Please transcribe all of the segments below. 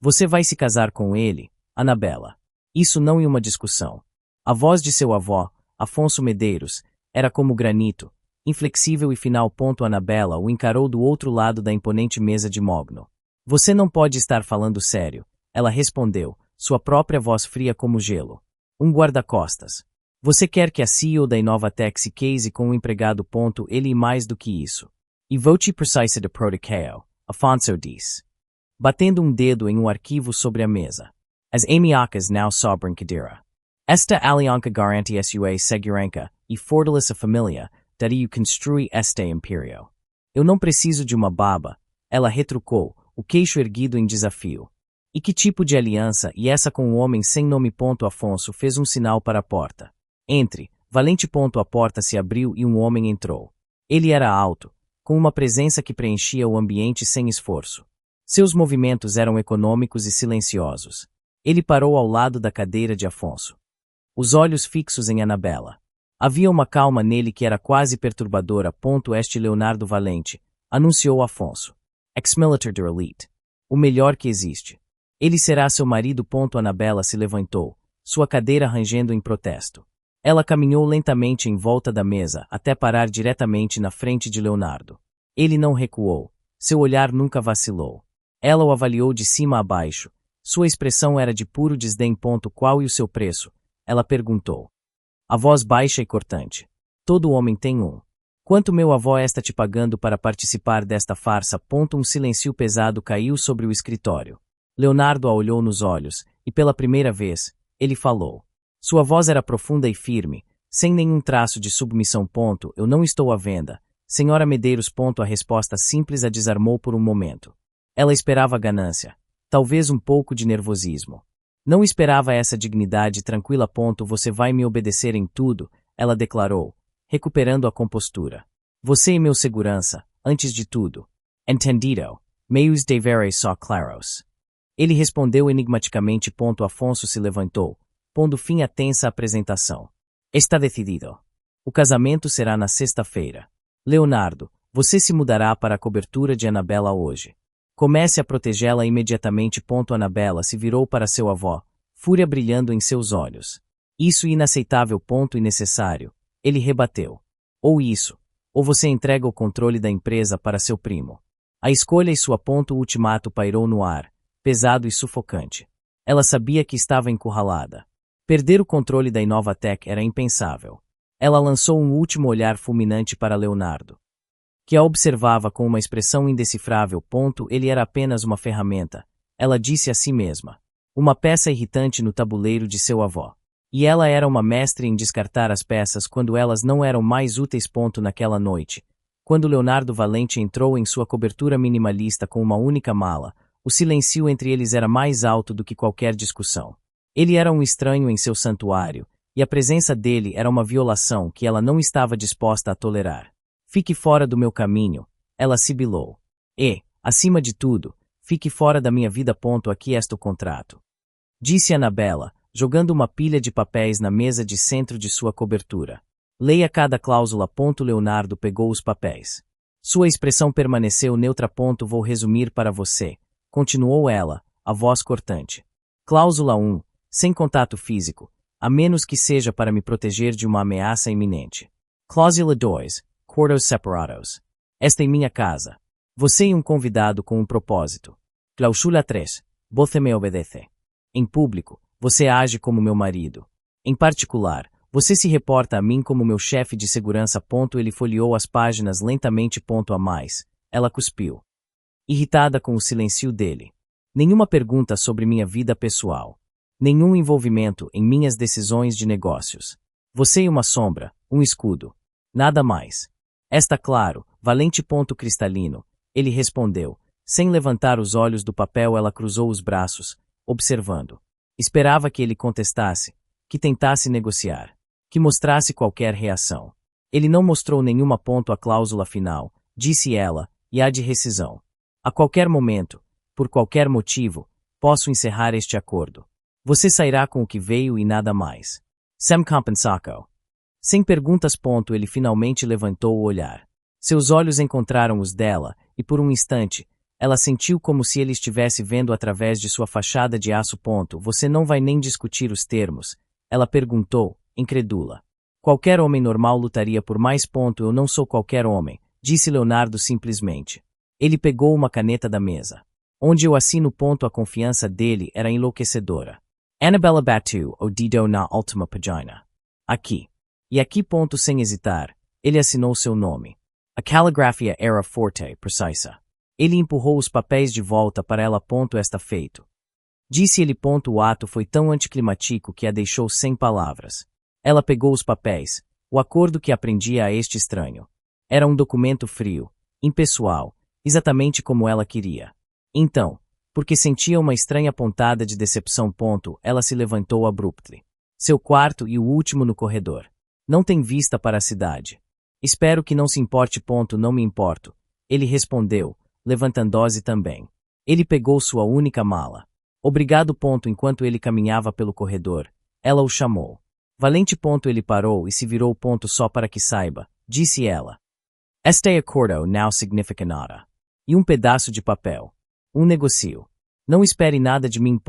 Você vai se casar com ele, Anabela. Isso não é uma discussão. A voz de seu avô, Afonso Medeiros, era como granito, inflexível e final. Anabela o encarou do outro lado da imponente mesa de mogno. Você não pode estar falando sério, ela respondeu, sua própria voz fria como gelo. Um guarda-costas. Você quer que a CEO da Inovatec se case com um empregado. Ele e mais do que isso. E vou-te precisa de protocolo, Afonso disse, batendo um dedo em um arquivo sobre a mesa. As amiacas now só brincadeira. Esta alianca garante sua segurança e fortalece a família, daí construir este império. Eu não preciso de uma baba, ela retrucou, o queixo erguido em desafio. E que tipo de aliança e essa com um homem sem nome? Afonso fez um sinal para a porta. Entre, valente. A porta se abriu e um homem entrou. Ele era alto, com uma presença que preenchia o ambiente sem esforço. Seus movimentos eram econômicos e silenciosos. Ele parou ao lado da cadeira de Afonso. Os olhos fixos em Anabela. Havia uma calma nele que era quase perturbadora. Este Leonardo Valente, anunciou Afonso. Ex-military de elite. O melhor que existe. Ele será seu marido. Anabela se levantou, sua cadeira rangendo em protesto. Ela caminhou lentamente em volta da mesa até parar diretamente na frente de Leonardo. Ele não recuou. Seu olhar nunca vacilou. Ela o avaliou de cima a baixo. Sua expressão era de puro desdém. Qual e o seu preço? Ela perguntou. A voz baixa e cortante. Todo homem tem um. Quanto meu avô está te pagando para participar desta farsa? Um silêncio pesado caiu sobre o escritório. Leonardo a olhou nos olhos, e pela primeira vez, ele falou. Sua voz era profunda e firme, sem nenhum traço de submissão. Eu não estou à venda. Senhora Medeiros. A resposta simples a desarmou por um momento. Ela esperava ganância, talvez um pouco de nervosismo. Não esperava essa dignidade tranquila. Você vai me obedecer em tudo, ela declarou, recuperando a compostura. Você e meu segurança, antes de tudo. Entendido, meios deveres só claros. Ele respondeu enigmaticamente. Afonso se levantou, pondo fim à tensa apresentação. Está decidido. O casamento será na sexta-feira. Leonardo, você se mudará para a cobertura de Anabela hoje. Comece a protegê-la imediatamente. Anabela se virou para seu avô, fúria brilhando em seus olhos. Isso é inaceitável. Innecessário. Ele rebateu. Ou isso, ou você entrega o controle da empresa para seu primo. A escolha e sua. O ultimato pairou no ar, pesado e sufocante. Ela sabia que estava encurralada. Perder o controle da Inovatec era impensável. Ela lançou um último olhar fulminante para Leonardo, que a observava com uma expressão indecifrável. Ele era apenas uma ferramenta, ela disse a si mesma. Uma peça irritante no tabuleiro de seu avô. E ela era uma mestre em descartar as peças quando elas não eram mais úteis. Naquela noite, quando Leonardo Valente entrou em sua cobertura minimalista com uma única mala, o silêncio entre eles era mais alto do que qualquer discussão. Ele era um estranho em seu santuário, e a presença dele era uma violação que ela não estava disposta a tolerar. Fique fora do meu caminho, ela sibilou. E, acima de tudo, fique fora da minha vida. Aqui está o contrato. Disse Anabela, jogando uma pilha de papéis na mesa de centro de sua cobertura. Leia cada cláusula. Leonardo pegou os papéis. Sua expressão permaneceu neutra. Vou resumir para você, continuou ela, a voz cortante. Cláusula 1. Sem contato físico, a menos que seja para me proteger de uma ameaça iminente. Cláusula 2. Quartos separados. Esta é minha casa. Você é um convidado com um propósito. Cláusula 3. Você me obedece. Em público, você age como meu marido. Em particular, você se reporta a mim como meu chefe de segurança. Ele folheou as páginas lentamente. A mais, ela cuspiu. Irritada com o silêncio dele. Nenhuma pergunta sobre minha vida pessoal. Nenhum envolvimento em minhas decisões de negócios. Você é uma sombra, um escudo. Nada mais. Está claro, valente. Cristalino. Ele respondeu. Sem levantar os olhos do papel, ela cruzou os braços, observando. Esperava que ele contestasse, que tentasse negociar, que mostrasse qualquer reação. Ele não mostrou nenhuma. A cláusula final, disse ela, e a de rescisão. A qualquer momento, por qualquer motivo, posso encerrar este acordo. Você sairá com o que veio e nada mais. Sem compensaco. Sem perguntas. Ele finalmente levantou o olhar. Seus olhos encontraram os dela, e por um instante, Ela sentiu como se ele estivesse vendo através de sua fachada de aço. Você não vai nem discutir os termos? Ela perguntou, incrédula. Qualquer homem normal lutaria por mais. Eu não sou qualquer homem, disse Leonardo simplesmente. Ele pegou uma caneta da mesa. Onde eu assino. A confiança dele era enlouquecedora. Annabella bateu o dedo na última página. Aqui. E aqui. Sem hesitar, ele assinou seu nome. A caligrafia era forte, precisa. Ele empurrou os papéis de volta para ela. Está feito. Disse ele. O ato foi tão anticlimático que a deixou sem palavras. Ela pegou os papéis, o acordo que aprendia a este estranho. Era um documento frio, impessoal, exatamente como ela queria. Então, porque sentia uma estranha pontada de decepção. Ela se levantou abruptly. Seu quarto e o último no corredor. Não tem vista para a cidade. Espero que não se importe. Não me importo. Ele respondeu, levantando-se também. Ele pegou sua única mala. Obrigado. Enquanto ele caminhava pelo corredor, ela o chamou. Valente. Ele parou e se virou. Só para que saiba, disse ela. Este acordo não significa nada. E um pedaço de papel. Um negocio. Não espere nada de mim.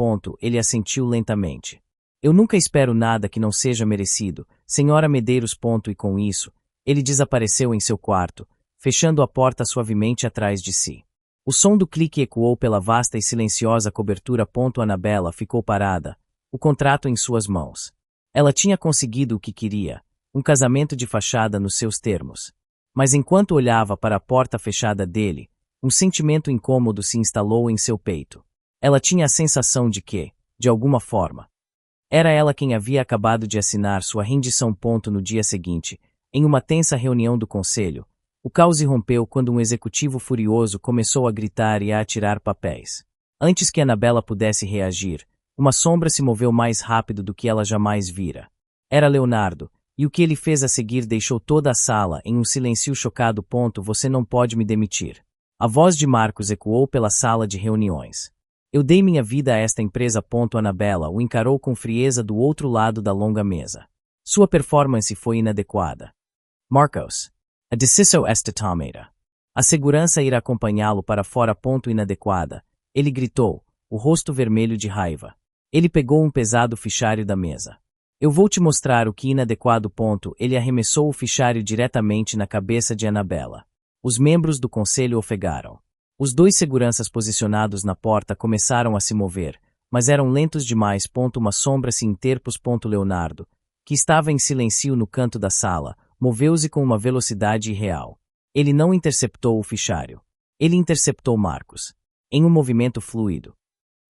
Ele assentiu lentamente. Eu nunca espero nada que não seja merecido, senhora Medeiros. E com isso, ele desapareceu em seu quarto, fechando a porta suavemente atrás de si. O som do clique ecoou pela vasta e silenciosa cobertura. Annabella ficou parada, o contrato em suas mãos. Ela tinha conseguido o que queria, um casamento de fachada nos seus termos. Mas enquanto olhava para a porta fechada dele, um sentimento incômodo se instalou em seu peito. Ela tinha a sensação de que, de alguma forma, era ela quem havia acabado de assinar sua rendição. No dia seguinte, em uma tensa reunião do conselho, o caos irrompeu quando um executivo furioso começou a gritar e a atirar papéis. Antes que Annabella pudesse reagir, uma sombra se moveu mais rápido do que ela jamais vira. Era Leonardo, e o que ele fez a seguir deixou toda a sala em um silêncio chocado. Você não pode me demitir. A voz de Marcos ecoou pela sala de reuniões. Eu dei minha vida a esta empresa. Annabella o encarou com frieza do outro lado da longa mesa. Sua performance foi inadequada. Marcos, a decisão está tomada. A segurança irá acompanhá-lo para fora. Inadequada. Ele gritou, o rosto vermelho de raiva. Ele pegou um pesado fichário da mesa. Eu vou te mostrar o que inadequado. Ele arremessou o fichário diretamente na cabeça de Annabella. Os membros do conselho ofegaram. Os dois seguranças posicionados na porta começaram a se mover, mas eram lentos demais. Uma sombra se interpôs. Leonardo, que estava em silêncio no canto da sala, moveu-se com uma velocidade irreal. Ele não interceptou o fichário. Ele interceptou Marcos. Em um movimento fluido.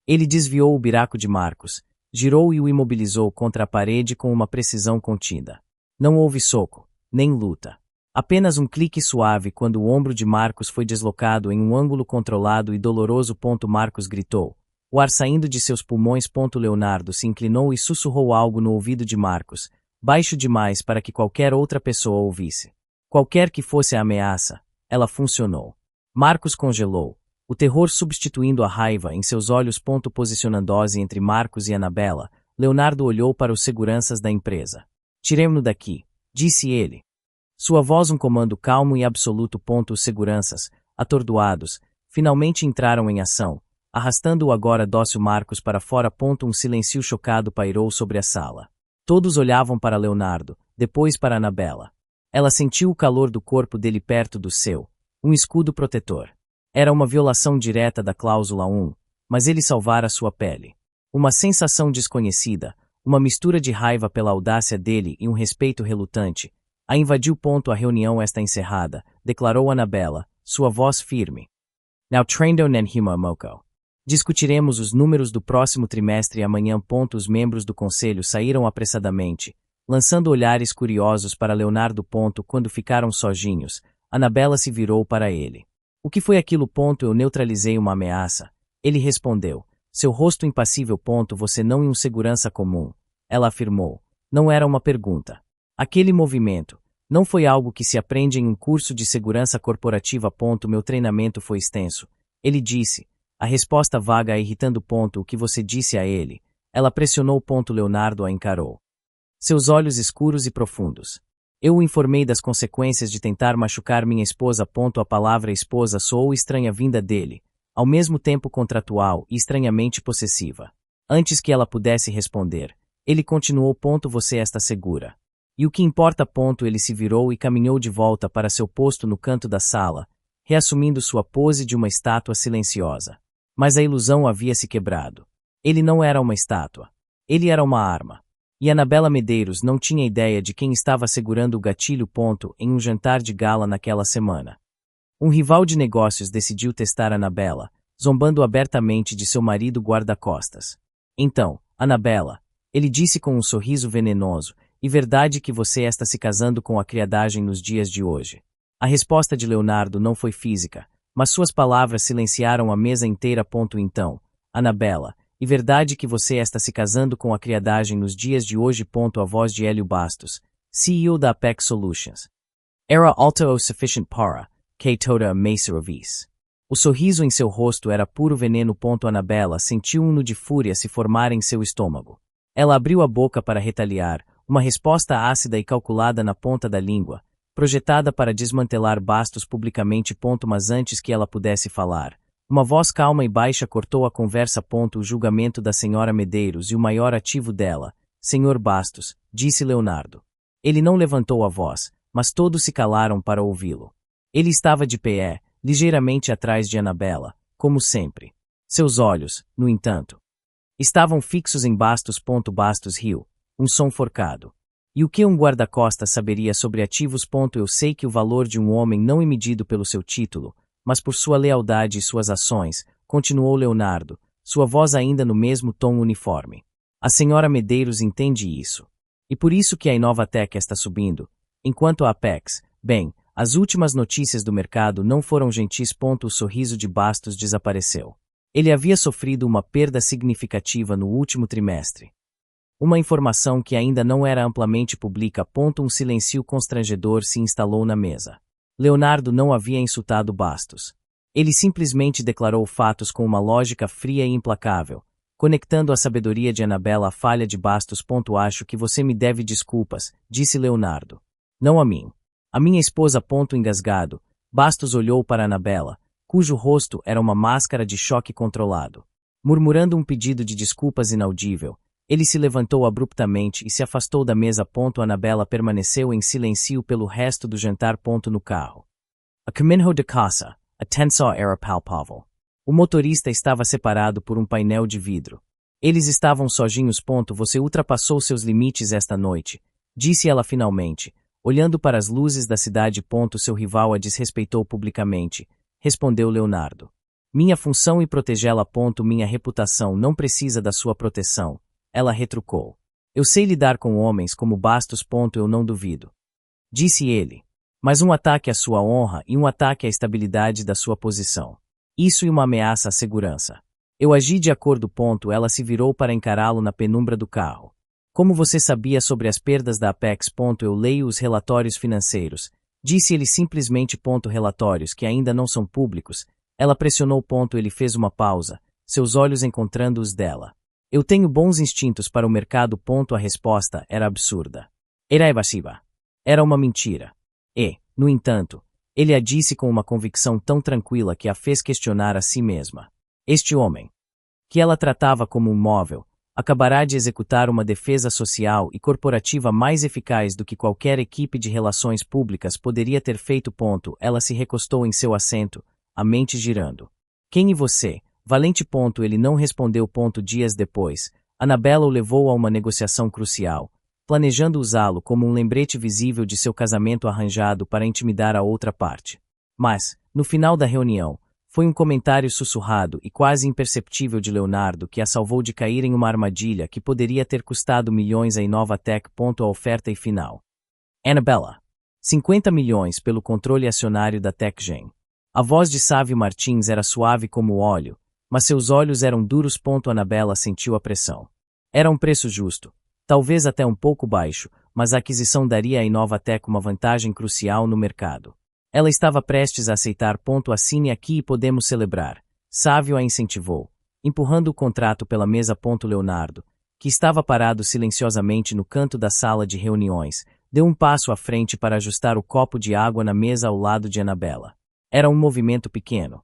Ele desviou o buraco de Marcos, girou e o imobilizou contra a parede com uma precisão contida. Não houve soco, nem luta. Apenas um clique suave quando o ombro de Marcos foi deslocado em um ângulo controlado e doloroso. Marcos gritou, o ar saindo de seus pulmões. Leonardo se inclinou e sussurrou algo no ouvido de Marcos, baixo demais para que qualquer outra pessoa ouvisse. Qualquer que fosse a ameaça, ela funcionou. Marcos congelou, o terror substituindo a raiva em seus olhos. Posicionando-se entre Marcos e Annabella, Leonardo olhou para os seguranças da empresa. Tiremo-no daqui, disse ele. Sua voz um comando calmo e absoluto. Os seguranças, atordoados, finalmente entraram em ação, arrastando o agora dócil Marcos para fora. Um silêncio chocado pairou sobre a sala. Todos olhavam para Leonardo, depois para Annabella. Ela sentiu o calor do corpo dele perto do seu, um escudo protetor. Era uma violação direta da cláusula 1, mas ele salvara sua pele. Uma sensação desconhecida, uma mistura de raiva pela audácia dele e um respeito relutante, a invadiu. A reunião está encerrada, declarou Annabella, sua voz firme. Now traindo nenhuma moco. Discutiremos os números do próximo trimestre amanhã. Os membros do conselho saíram apressadamente, lançando olhares curiosos para Leonardo. Quando ficaram sozinhos, Annabella se virou para ele. O que foi aquilo? Eu neutralizei uma ameaça. Ele respondeu, seu rosto impassível. Você não é um segurança comum. Ela afirmou. Não era uma pergunta. Aquele movimento não foi algo que se aprende em um curso de segurança corporativa. Meu treinamento foi extenso. Ele disse. A resposta vaga irritando. O que você disse a ele? Ela pressionou. Leonardo a encarou. Seus olhos escuros e profundos. Eu o informei das consequências de tentar machucar minha esposa. A palavra esposa soou estranha vinda dele, ao mesmo tempo contratual e estranhamente possessiva. Antes que ela pudesse responder, ele continuou: Você está segura. E o que importa? Ele se virou e caminhou de volta para seu posto no canto da sala, reassumindo sua pose de uma estátua silenciosa. Mas a ilusão havia se quebrado. Ele não era uma estátua. Ele era uma arma. E Anabela Medeiros não tinha ideia de quem estava segurando o gatilho. Em um jantar de gala naquela semana. Um rival de negócios decidiu testar Anabela, zombando abertamente de seu marido guarda-costas. Então, Anabela, ele disse com um sorriso venenoso, e verdade que você está se casando com a criadagem nos dias de hoje? A resposta de Leonardo não foi física, mas suas palavras silenciaram a mesa inteira. Então, Anabela, e verdade que você está se casando com a criadagem nos dias de hoje? A voz de Hélio Bastos, CEO da Apex Solutions. Era alta o sufficient para que toda me servisse. O sorriso em seu rosto era puro veneno. Anabela sentiu um nó de fúria se formar em seu estômago. Ela abriu a boca para retaliar, uma resposta ácida e calculada na ponta da língua, projetada para desmantelar Bastos publicamente. Mas antes que ela pudesse falar, uma voz calma e baixa cortou a conversa. O julgamento da senhora Medeiros e o maior ativo dela, Senhor Bastos, disse Leonardo. Ele não levantou a voz, mas todos se calaram para ouvi-lo. Ele estava de pé, ligeiramente atrás de Anabela, como sempre. Seus olhos, no entanto, estavam fixos em Bastos. Bastos riu, um som forcado. E o que um guarda-costas saberia sobre ativos? Eu sei que o valor de um homem não é medido pelo seu título, mas por sua lealdade e suas ações, continuou Leonardo, sua voz ainda no mesmo tom uniforme. A senhora Medeiros entende isso. E por isso que a Inovatec está subindo, enquanto a Apex, bem, as últimas notícias do mercado não foram gentis. O sorriso de Bastos desapareceu. Ele havia sofrido uma perda significativa no último trimestre. Uma informação que ainda não era amplamente pública. Um silêncio constrangedor se instalou na mesa. Leonardo não havia insultado Bastos. Ele simplesmente declarou fatos com uma lógica fria e implacável, conectando a sabedoria de Anabela à falha de Bastos. Acho que você me deve desculpas, disse Leonardo. Não a mim. A minha esposa. Engasgado, Bastos olhou para Anabela, cujo rosto era uma máscara de choque controlado. Murmurando um pedido de desculpas inaudível, ele se levantou abruptamente e se afastou da mesa. Anabela permaneceu em silêncio pelo resto do jantar. No carro. A caminho de casa, a tensão era palpável. O motorista estava separado por um painel de vidro. Eles estavam sozinhos. Você ultrapassou seus limites esta noite, disse ela finalmente, olhando para as luzes da cidade. Seu rival a desrespeitou publicamente, respondeu Leonardo. Minha função é protegê-la. Minha reputação não precisa da sua proteção, ela retrucou. Eu sei lidar com homens como Bastos. Eu não duvido. Disse ele. Mas um ataque à sua honra e um ataque à estabilidade da sua posição. Isso é uma ameaça à segurança. Eu agi de acordo. Ela se virou para encará-lo na penumbra do carro. Como você sabia sobre as perdas da Apex? Eu leio os relatórios financeiros, disse ele simplesmente. Relatórios que ainda não são públicos. Ela pressionou. Ele fez uma pausa, seus olhos encontrando os dela. Eu tenho bons instintos para o mercado. A resposta era absurda. Era evasiva. Era uma mentira. E, no entanto, ele a disse com uma convicção tão tranquila que a fez questionar a si mesma. Este homem, que ela tratava como um móvel, acabará de executar uma defesa social e corporativa mais eficaz do que qualquer equipe de relações públicas poderia ter feito. Ela se recostou em seu assento, a mente girando. Quem e você? Valente. Ele não respondeu. Dias depois, Anabela o levou a uma negociação crucial, planejando usá-lo como um lembrete visível de seu casamento arranjado para intimidar a outra parte. Mas, no final da reunião, foi um comentário sussurrado e quase imperceptível de Leonardo que a salvou de cair em uma armadilha que poderia ter custado milhões à Inovatec. A oferta e final. Anabela. 50 milhões pelo controle acionário da TecGen. A voz de Sávio Martins era suave como óleo, mas seus olhos eram duros. Anabela sentiu a pressão. Era um preço justo, talvez até um pouco baixo, mas a aquisição daria à Inovatec uma vantagem crucial no mercado. Ela estava prestes a aceitar. Assine aqui e podemos celebrar. Sávio a incentivou, empurrando o contrato pela mesa. Leonardo, que estava parado silenciosamente no canto da sala de reuniões, deu um passo à frente para ajustar o copo de água na mesa ao lado de Anabela. Era um movimento pequeno.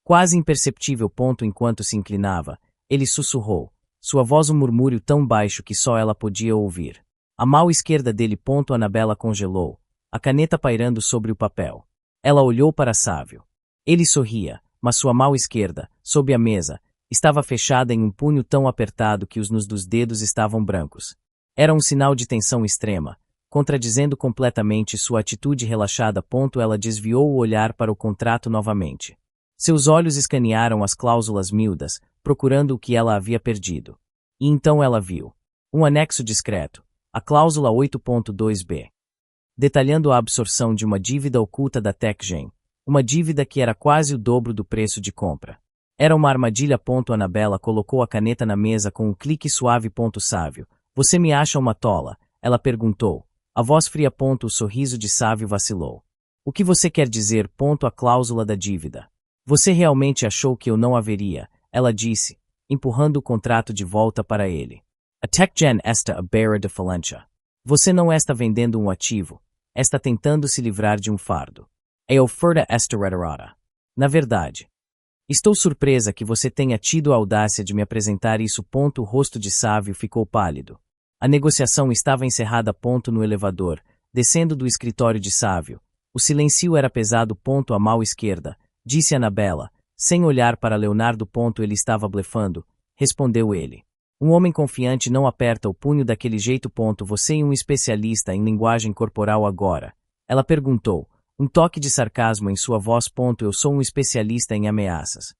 Quase imperceptível ponto enquanto se inclinava, ele sussurrou, sua voz um murmúrio tão baixo que só ela podia ouvir. A mão esquerda dele ponto Annabella congelou, a caneta pairando sobre o papel. Ela olhou para Sávio. Ele sorria, mas sua mão esquerda, sob a mesa, estava fechada em um punho tão apertado que os nus dos dedos estavam brancos. Era um sinal de tensão extrema, contradizendo completamente sua atitude relaxada. Ela desviou o olhar para o contrato novamente. Seus olhos escanearam as cláusulas miúdas, procurando o que ela havia perdido. E então ela viu um anexo discreto, a cláusula 8.2b. Detalhando a absorção de uma dívida oculta da TechGen, uma dívida que era quase o dobro do preço de compra. Era uma armadilha. Annabella colocou a caneta na mesa com um clique suave. Sávio, você me acha uma tola? Ela perguntou. A voz fria. O sorriso de Sávio vacilou. O que você quer dizer? A cláusula da dívida. Você realmente achou que eu não haveria? Ela disse, empurrando o contrato de volta para ele. A TechGen está a beira de falência. Você não está vendendo um ativo, está tentando se livrar de um fardo. A oferta está retirada. Na verdade, estou surpresa que você tenha tido a audácia de me apresentar isso. O rosto de Sávio ficou pálido. A negociação estava encerrada. No elevador, descendo do escritório de Sávio. O silêncio era pesado. A mão esquerda, disse Annabella, sem olhar para Leonardo. Ele estava blefando, respondeu ele. Um homem confiante não aperta o punho daquele jeito. Você é um especialista em linguagem corporal agora? Ela perguntou, um toque de sarcasmo em sua voz. Eu sou um especialista em ameaças.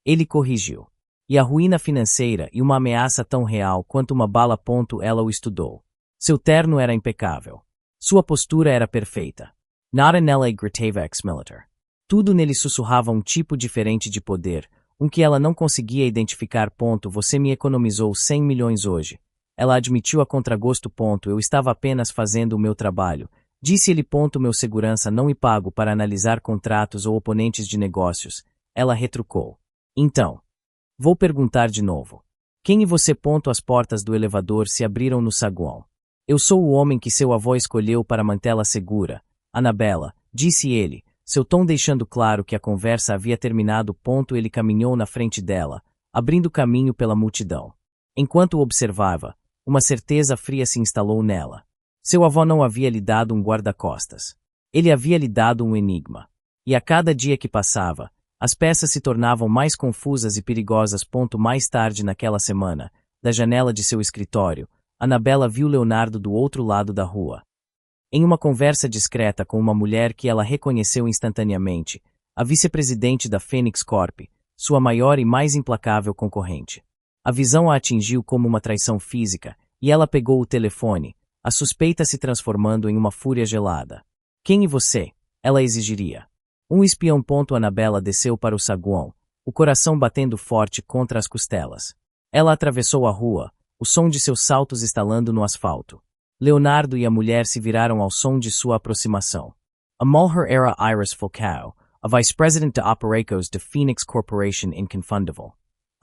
Ele corrigiu. E a ruína financeira e uma ameaça tão real quanto uma bala. Ela o estudou. Seu terno era impecável. Sua postura era perfeita. Nada nela gritava ex-militar. Tudo nele sussurrava um tipo diferente de poder, um que ela não conseguia identificar. Você me economizou 100 milhões hoje. Ela admitiu a contragosto. Eu estava apenas fazendo o meu trabalho, disse ele. Meu segurança não me pago para analisar contratos ou oponentes de negócios. Ela retrucou. Então, vou perguntar de novo. Quem e você? As portas do elevador se abriram no saguão. Eu sou o homem que seu avô escolheu para mantê-la segura, Annabella, disse ele, seu tom deixando claro que a conversa havia terminado. Ele caminhou na frente dela, abrindo caminho pela multidão. Enquanto o observava, uma certeza fria se instalou nela. Seu avô não havia lhe dado um guarda-costas. Ele havia lhe dado um enigma. E a cada dia que passava, as peças se tornavam mais confusas e perigosas. Mais tarde naquela semana, da janela de seu escritório, Annabella viu Leonardo do outro lado da rua. Em uma conversa discreta com uma mulher que ela reconheceu instantaneamente, a vice-presidente da Phoenix Corp, sua maior e mais implacável concorrente. A visão a atingiu como uma traição física, e ela pegou o telefone, a suspeita se transformando em uma fúria gelada. Quem e você? Ela exigiria. Um espião. Annabella desceu para o saguão, o coração batendo forte contra as costelas. Ela atravessou a rua, o som de seus saltos estalando no asfalto. Leonardo e a mulher se viraram ao som de sua aproximação. A mulher era Iris Falcao, a vice-president de operations de Phoenix Corporation Inconfundível.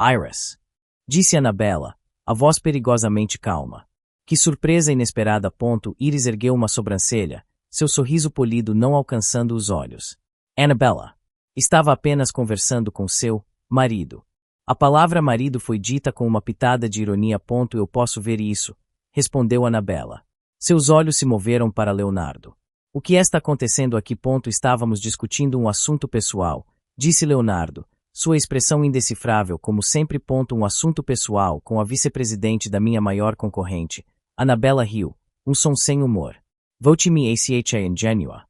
Iris, disse Annabella, a voz perigosamente calma. Que surpresa inesperada. Iris ergueu uma sobrancelha, seu sorriso polido não alcançando os olhos. Annabella, estava apenas conversando com seu marido. A palavra marido foi dita com uma pitada de ironia. Eu posso ver isso, respondeu Annabella. Seus olhos se moveram para Leonardo. O que está acontecendo aqui? Estávamos discutindo um assunto pessoal, disse Leonardo, sua expressão indecifrável como sempre. Um assunto pessoal com a vice-presidente da minha maior concorrente. Annabella riu, um som sem humor. Vote-me acha ingênua.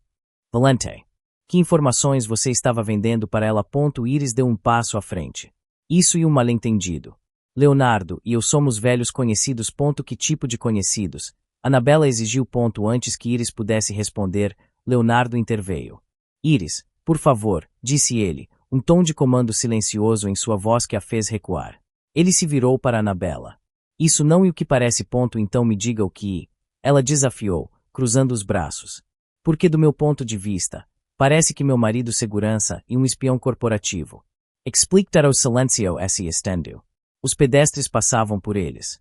Valente. Que informações você estava vendendo para ela? Iris deu um passo à frente. Isso e um mal-entendido. Leonardo e eu somos velhos conhecidos. Que tipo de conhecidos? Annabella exigiu. Antes que Iris pudesse responder, Leonardo interveio. Iris, por favor, disse ele, um tom de comando silencioso em sua voz que a fez recuar. Ele se virou para Annabella. Isso não é o que parece. Então me diga o que. Ela desafiou, cruzando os braços. Porque do meu ponto de vista, parece que meu marido segurança e um espião corporativo. Explique o silencio se estendeu. Os pedestres passavam por eles.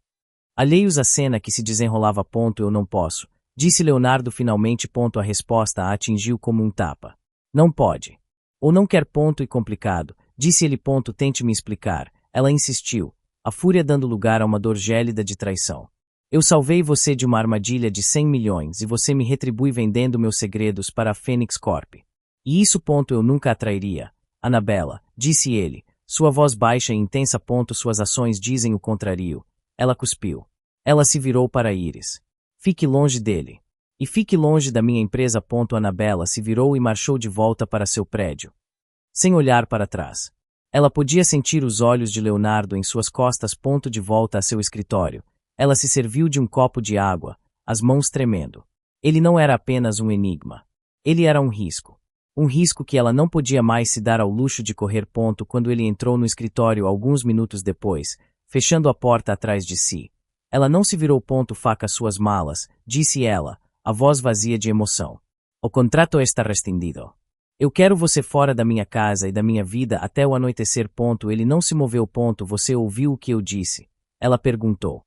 Alheios à cena que se desenrolava. Eu não posso, disse Leonardo finalmente. A resposta a atingiu como um tapa. Não pode. Ou não quer. E complicado, disse ele. Tente me explicar. Ela insistiu, a fúria dando lugar a uma dor gélida de traição. Eu salvei você de uma armadilha de 100 milhões e você me retribui vendendo meus segredos para a Phoenix Corp. E isso. Eu nunca a trairia. Annabella, disse ele, sua voz baixa e intensa. Suas ações dizem o contrário. Ela cuspiu. Ela se virou para Iris. Fique longe dele. E fique longe da minha empresa. Annabella se virou e marchou de volta para seu prédio, sem olhar para trás. Ela podia sentir os olhos de Leonardo em suas costas. De volta a seu escritório, ela se serviu de um copo de água, as mãos tremendo. Ele não era apenas um enigma. Ele era um risco. Um risco que ela não podia mais se dar ao luxo de correr. Quando ele entrou no escritório alguns minutos depois, fechando a porta atrás de si, ela não se virou. Faca suas malas, disse ela, a voz vazia de emoção. O contrato está rescindido. Eu quero você fora da minha casa e da minha vida até o anoitecer. Ele não se moveu. Você ouviu o que eu disse? Ela perguntou.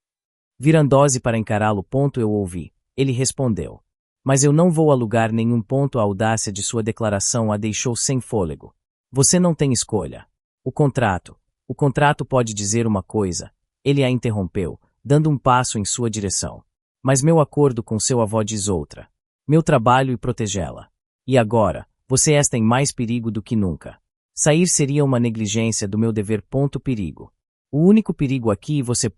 Virando-se para encará-lo. Eu ouvi. Ele respondeu. Mas eu não vou a lugar nenhum. A audácia de sua declaração a deixou sem fôlego. Você não tem escolha. O contrato pode dizer uma coisa. Ele a interrompeu, dando um passo em sua direção. Mas meu acordo com seu avô diz outra. Meu trabalho e protegê-la. E agora, você está em mais perigo do que nunca. Sair seria uma negligência do meu dever. Perigo. O único perigo aqui. Você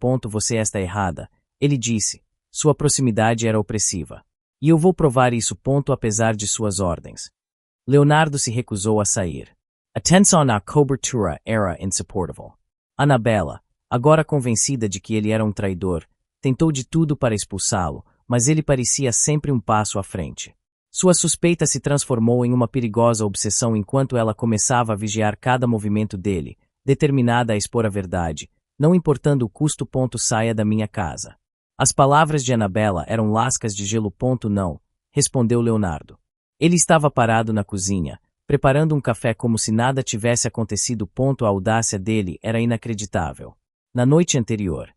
está errada, ele disse. Sua proximidade era opressiva. E eu vou provar isso. Apesar de suas ordens. Leonardo se recusou a sair. A tensão na cobertura era insuportável. Annabella, agora convencida de que ele era um traidor, tentou de tudo para expulsá-lo, mas ele parecia sempre um passo à frente. Sua suspeita se transformou em uma perigosa obsessão enquanto ela começava a vigiar cada movimento dele, determinada a expor a verdade, não importando o custo. Saia da minha casa. As palavras de Annabella eram lascas de gelo. Não, respondeu Leonardo. Ele estava parado na cozinha, preparando um café como se nada tivesse acontecido. A audácia dele era inacreditável. Na noite anterior,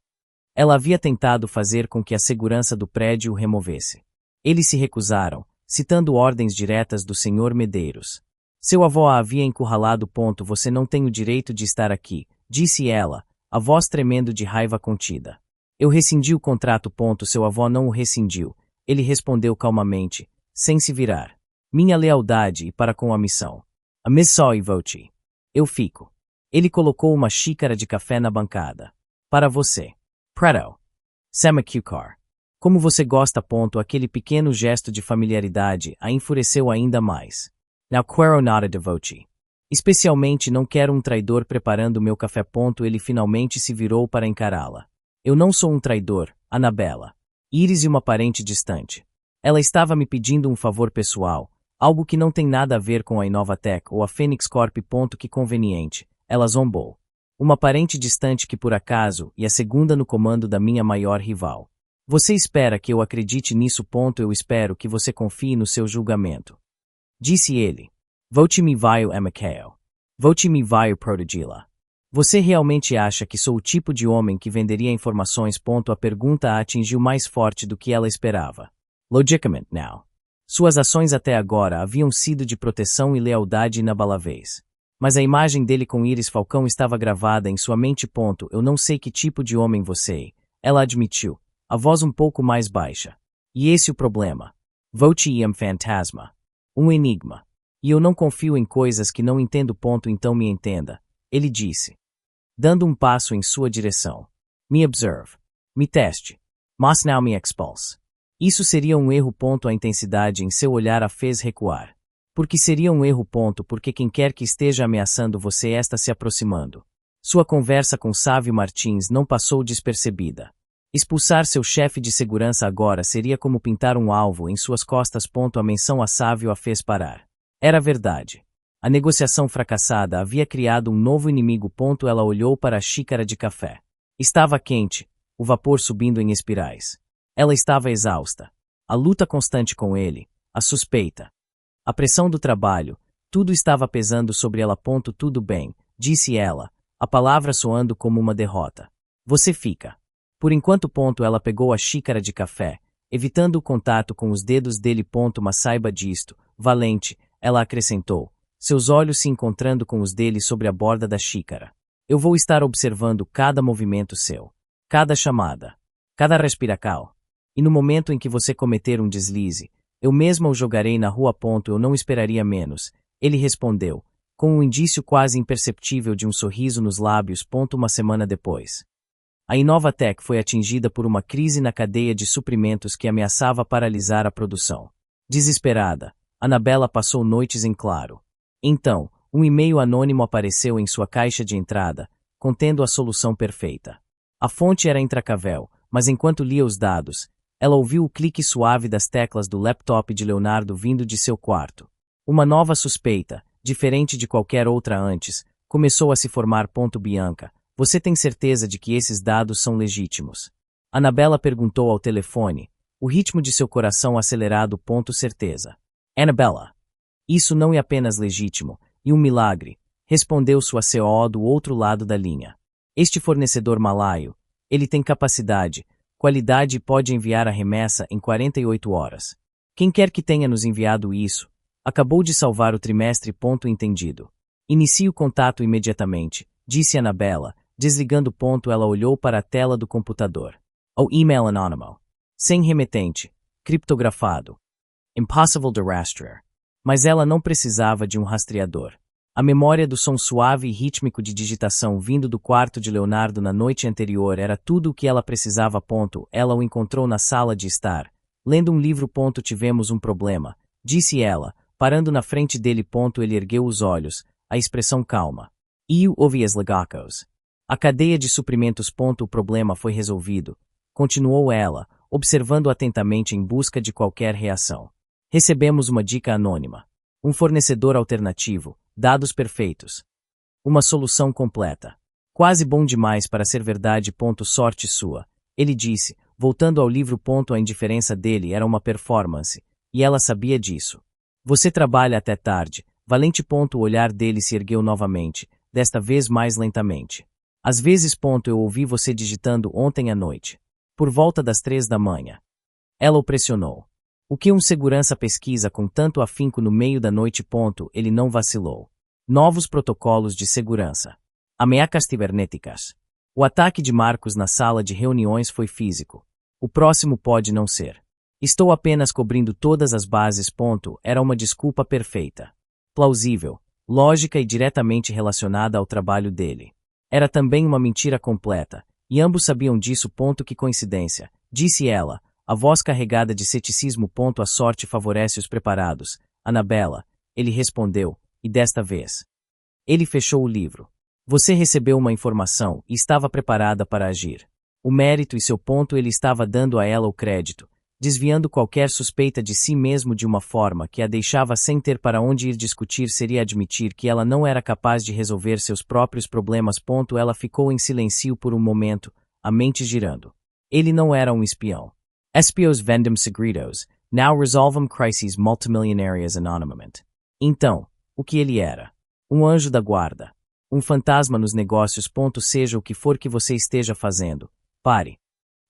ela havia tentado fazer com que a segurança do prédio o removesse. Eles se recusaram, citando ordens diretas do Sr. Medeiros. Seu avô a havia encurralado. Você não tem o direito de estar aqui, disse ela, a voz tremendo de raiva contida. Eu rescindi o contrato. Seu avô não o rescindiu, ele respondeu calmamente, sem se virar. Minha lealdade e para com a missão. A missão e vote. Eu fico. Ele colocou uma xícara de café na bancada. Para você. Preto. Semacucar. Como você gosta. Aquele pequeno gesto de familiaridade a enfureceu ainda mais. Não quero nada de vote. Especialmente não quero um traidor preparando meu café. Ele finalmente se virou para encará-la. Eu não sou um traidor, Annabella. Iris e uma parente distante. Ela estava me pedindo um favor pessoal, algo que não tem nada a ver com a Inovatec ou a Phoenix Corp. Que conveniente, ela zombou. Uma parente distante que por acaso e a segunda no comando da minha maior rival. Você espera que eu acredite nisso? Eu espero que você confie no seu julgamento. Disse ele. Vote me vai amacao. Vote me vai protegê-la. Você realmente acha que sou o tipo de homem que venderia informações? A pergunta a atingiu mais forte do que ela esperava. Logicamente não. Suas ações até agora haviam sido de proteção e lealdade inabaláveis. Mas a imagem dele com Iris Falcão estava gravada em sua mente. Eu não sei que tipo de homem você é, ela admitiu, a voz um pouco mais baixa. E esse o problema. Vote am fantasma. Um enigma. E eu não confio em coisas que não entendo. Então me entenda, ele disse, dando um passo em sua direção. Me observe. Me teste. Mas não me expulse. Isso seria um erro. A intensidade em seu olhar a fez recuar. Porque seria um erro. Porque quem quer que esteja ameaçando você está se aproximando. Sua conversa com Sávio Martins não passou despercebida. Expulsar seu chefe de segurança agora seria como pintar um alvo em suas costas. A menção a Sávio a fez parar. Era verdade. A negociação fracassada havia criado um novo inimigo. Ela olhou para a xícara de café. Estava quente, o vapor subindo em espirais. Ela estava exausta. A luta constante com ele, a suspeita. A pressão do trabalho, tudo estava pesando sobre ela. Tudo bem, disse ela, a palavra soando como uma derrota. Você fica. Por enquanto. Ela pegou a xícara de café, evitando o contato com os dedos dele. Mas saiba disto, valente, ela acrescentou. seus olhos se encontrando com os dele sobre a borda da xícara. Eu vou estar observando cada movimento seu, cada chamada, cada respiracal. E no momento em que você cometer um deslize, eu mesma o jogarei na rua. Eu não esperaria menos, ele respondeu, com um indício quase imperceptível de um sorriso nos lábios. Uma semana depois, a Inovatec foi atingida por uma crise na cadeia de suprimentos que ameaçava paralisar a produção. Desesperada, Anabela passou noites em claro. Então, um e-mail anônimo apareceu em sua caixa de entrada, contendo a solução perfeita. A fonte era intracavel, mas enquanto lia os dados, ela ouviu o clique suave das teclas do laptop de Leonardo vindo de seu quarto. Uma nova suspeita, diferente de qualquer outra antes, começou a se formar. Bianca, você tem certeza de que esses dados são legítimos? Anabela perguntou ao telefone, o ritmo de seu coração acelerado. Certeza. Anabela. Isso não é apenas legítimo, e um milagre, respondeu sua CO do outro lado da linha. Este fornecedor malaio, ele tem capacidade, qualidade e pode enviar a remessa em 48 horas. Quem quer que tenha nos enviado isso, acabou de salvar o trimestre. Entendido. Inicie o contato imediatamente, disse Anabela, desligando. Ela olhou para a tela do computador. O e-mail anônimo. Sem remetente. Criptografado. Impossible de rastrear. Mas ela não precisava de um rastreador. A memória do som suave e rítmico de digitação vindo do quarto de Leonardo na noite anterior era tudo o que ela precisava. Ela o encontrou na sala de estar, lendo um livro. Tivemos um problema, disse ela, parando na frente dele. Ele ergueu os olhos, a expressão calma. Eu ouvi as legacos. A cadeia de suprimentos. O problema foi resolvido, continuou ela, observando atentamente em busca de qualquer reação. Recebemos uma dica anônima. Um fornecedor alternativo, dados perfeitos. Uma solução completa. Quase bom demais para ser verdade. Sorte sua, ele disse, voltando ao livro. A indiferença dele era uma performance, e ela sabia disso. Você trabalha até tarde, valente. O olhar dele se ergueu novamente, desta vez mais lentamente. Às vezes. Eu ouvi você digitando ontem à noite. Por volta das 3 da manhã. Ela o pressionou. O que um segurança pesquisa com tanto afinco no meio da noite. Ele não vacilou. Novos protocolos de segurança. Ameaças cibernéticas. O ataque de Marcos na sala de reuniões foi físico. O próximo pode não ser. Estou apenas cobrindo todas as bases. Era uma desculpa perfeita. Plausível, lógica e diretamente relacionada ao trabalho dele. Era também uma mentira completa, e ambos sabiam disso. Que coincidência, disse ela, a voz carregada de ceticismo. A sorte favorece os preparados, Anabela, ele respondeu, e desta vez. Ele fechou o livro. Você recebeu uma informação e estava preparada para agir. O mérito e seu. Ele estava dando a ela o crédito, desviando qualquer suspeita de si mesmo de uma forma que a deixava sem ter para onde ir. Discutir seria admitir que ela não era capaz de resolver seus próprios problemas. Ela ficou em silêncio por um momento, a mente girando. Ele não era um espião. Espiões vendem segredos, now resolvem crises multimilionárias anonymamente. Então, o que ele era? Um anjo da guarda. Um fantasma nos negócios. Seja o que for que você esteja fazendo, pare.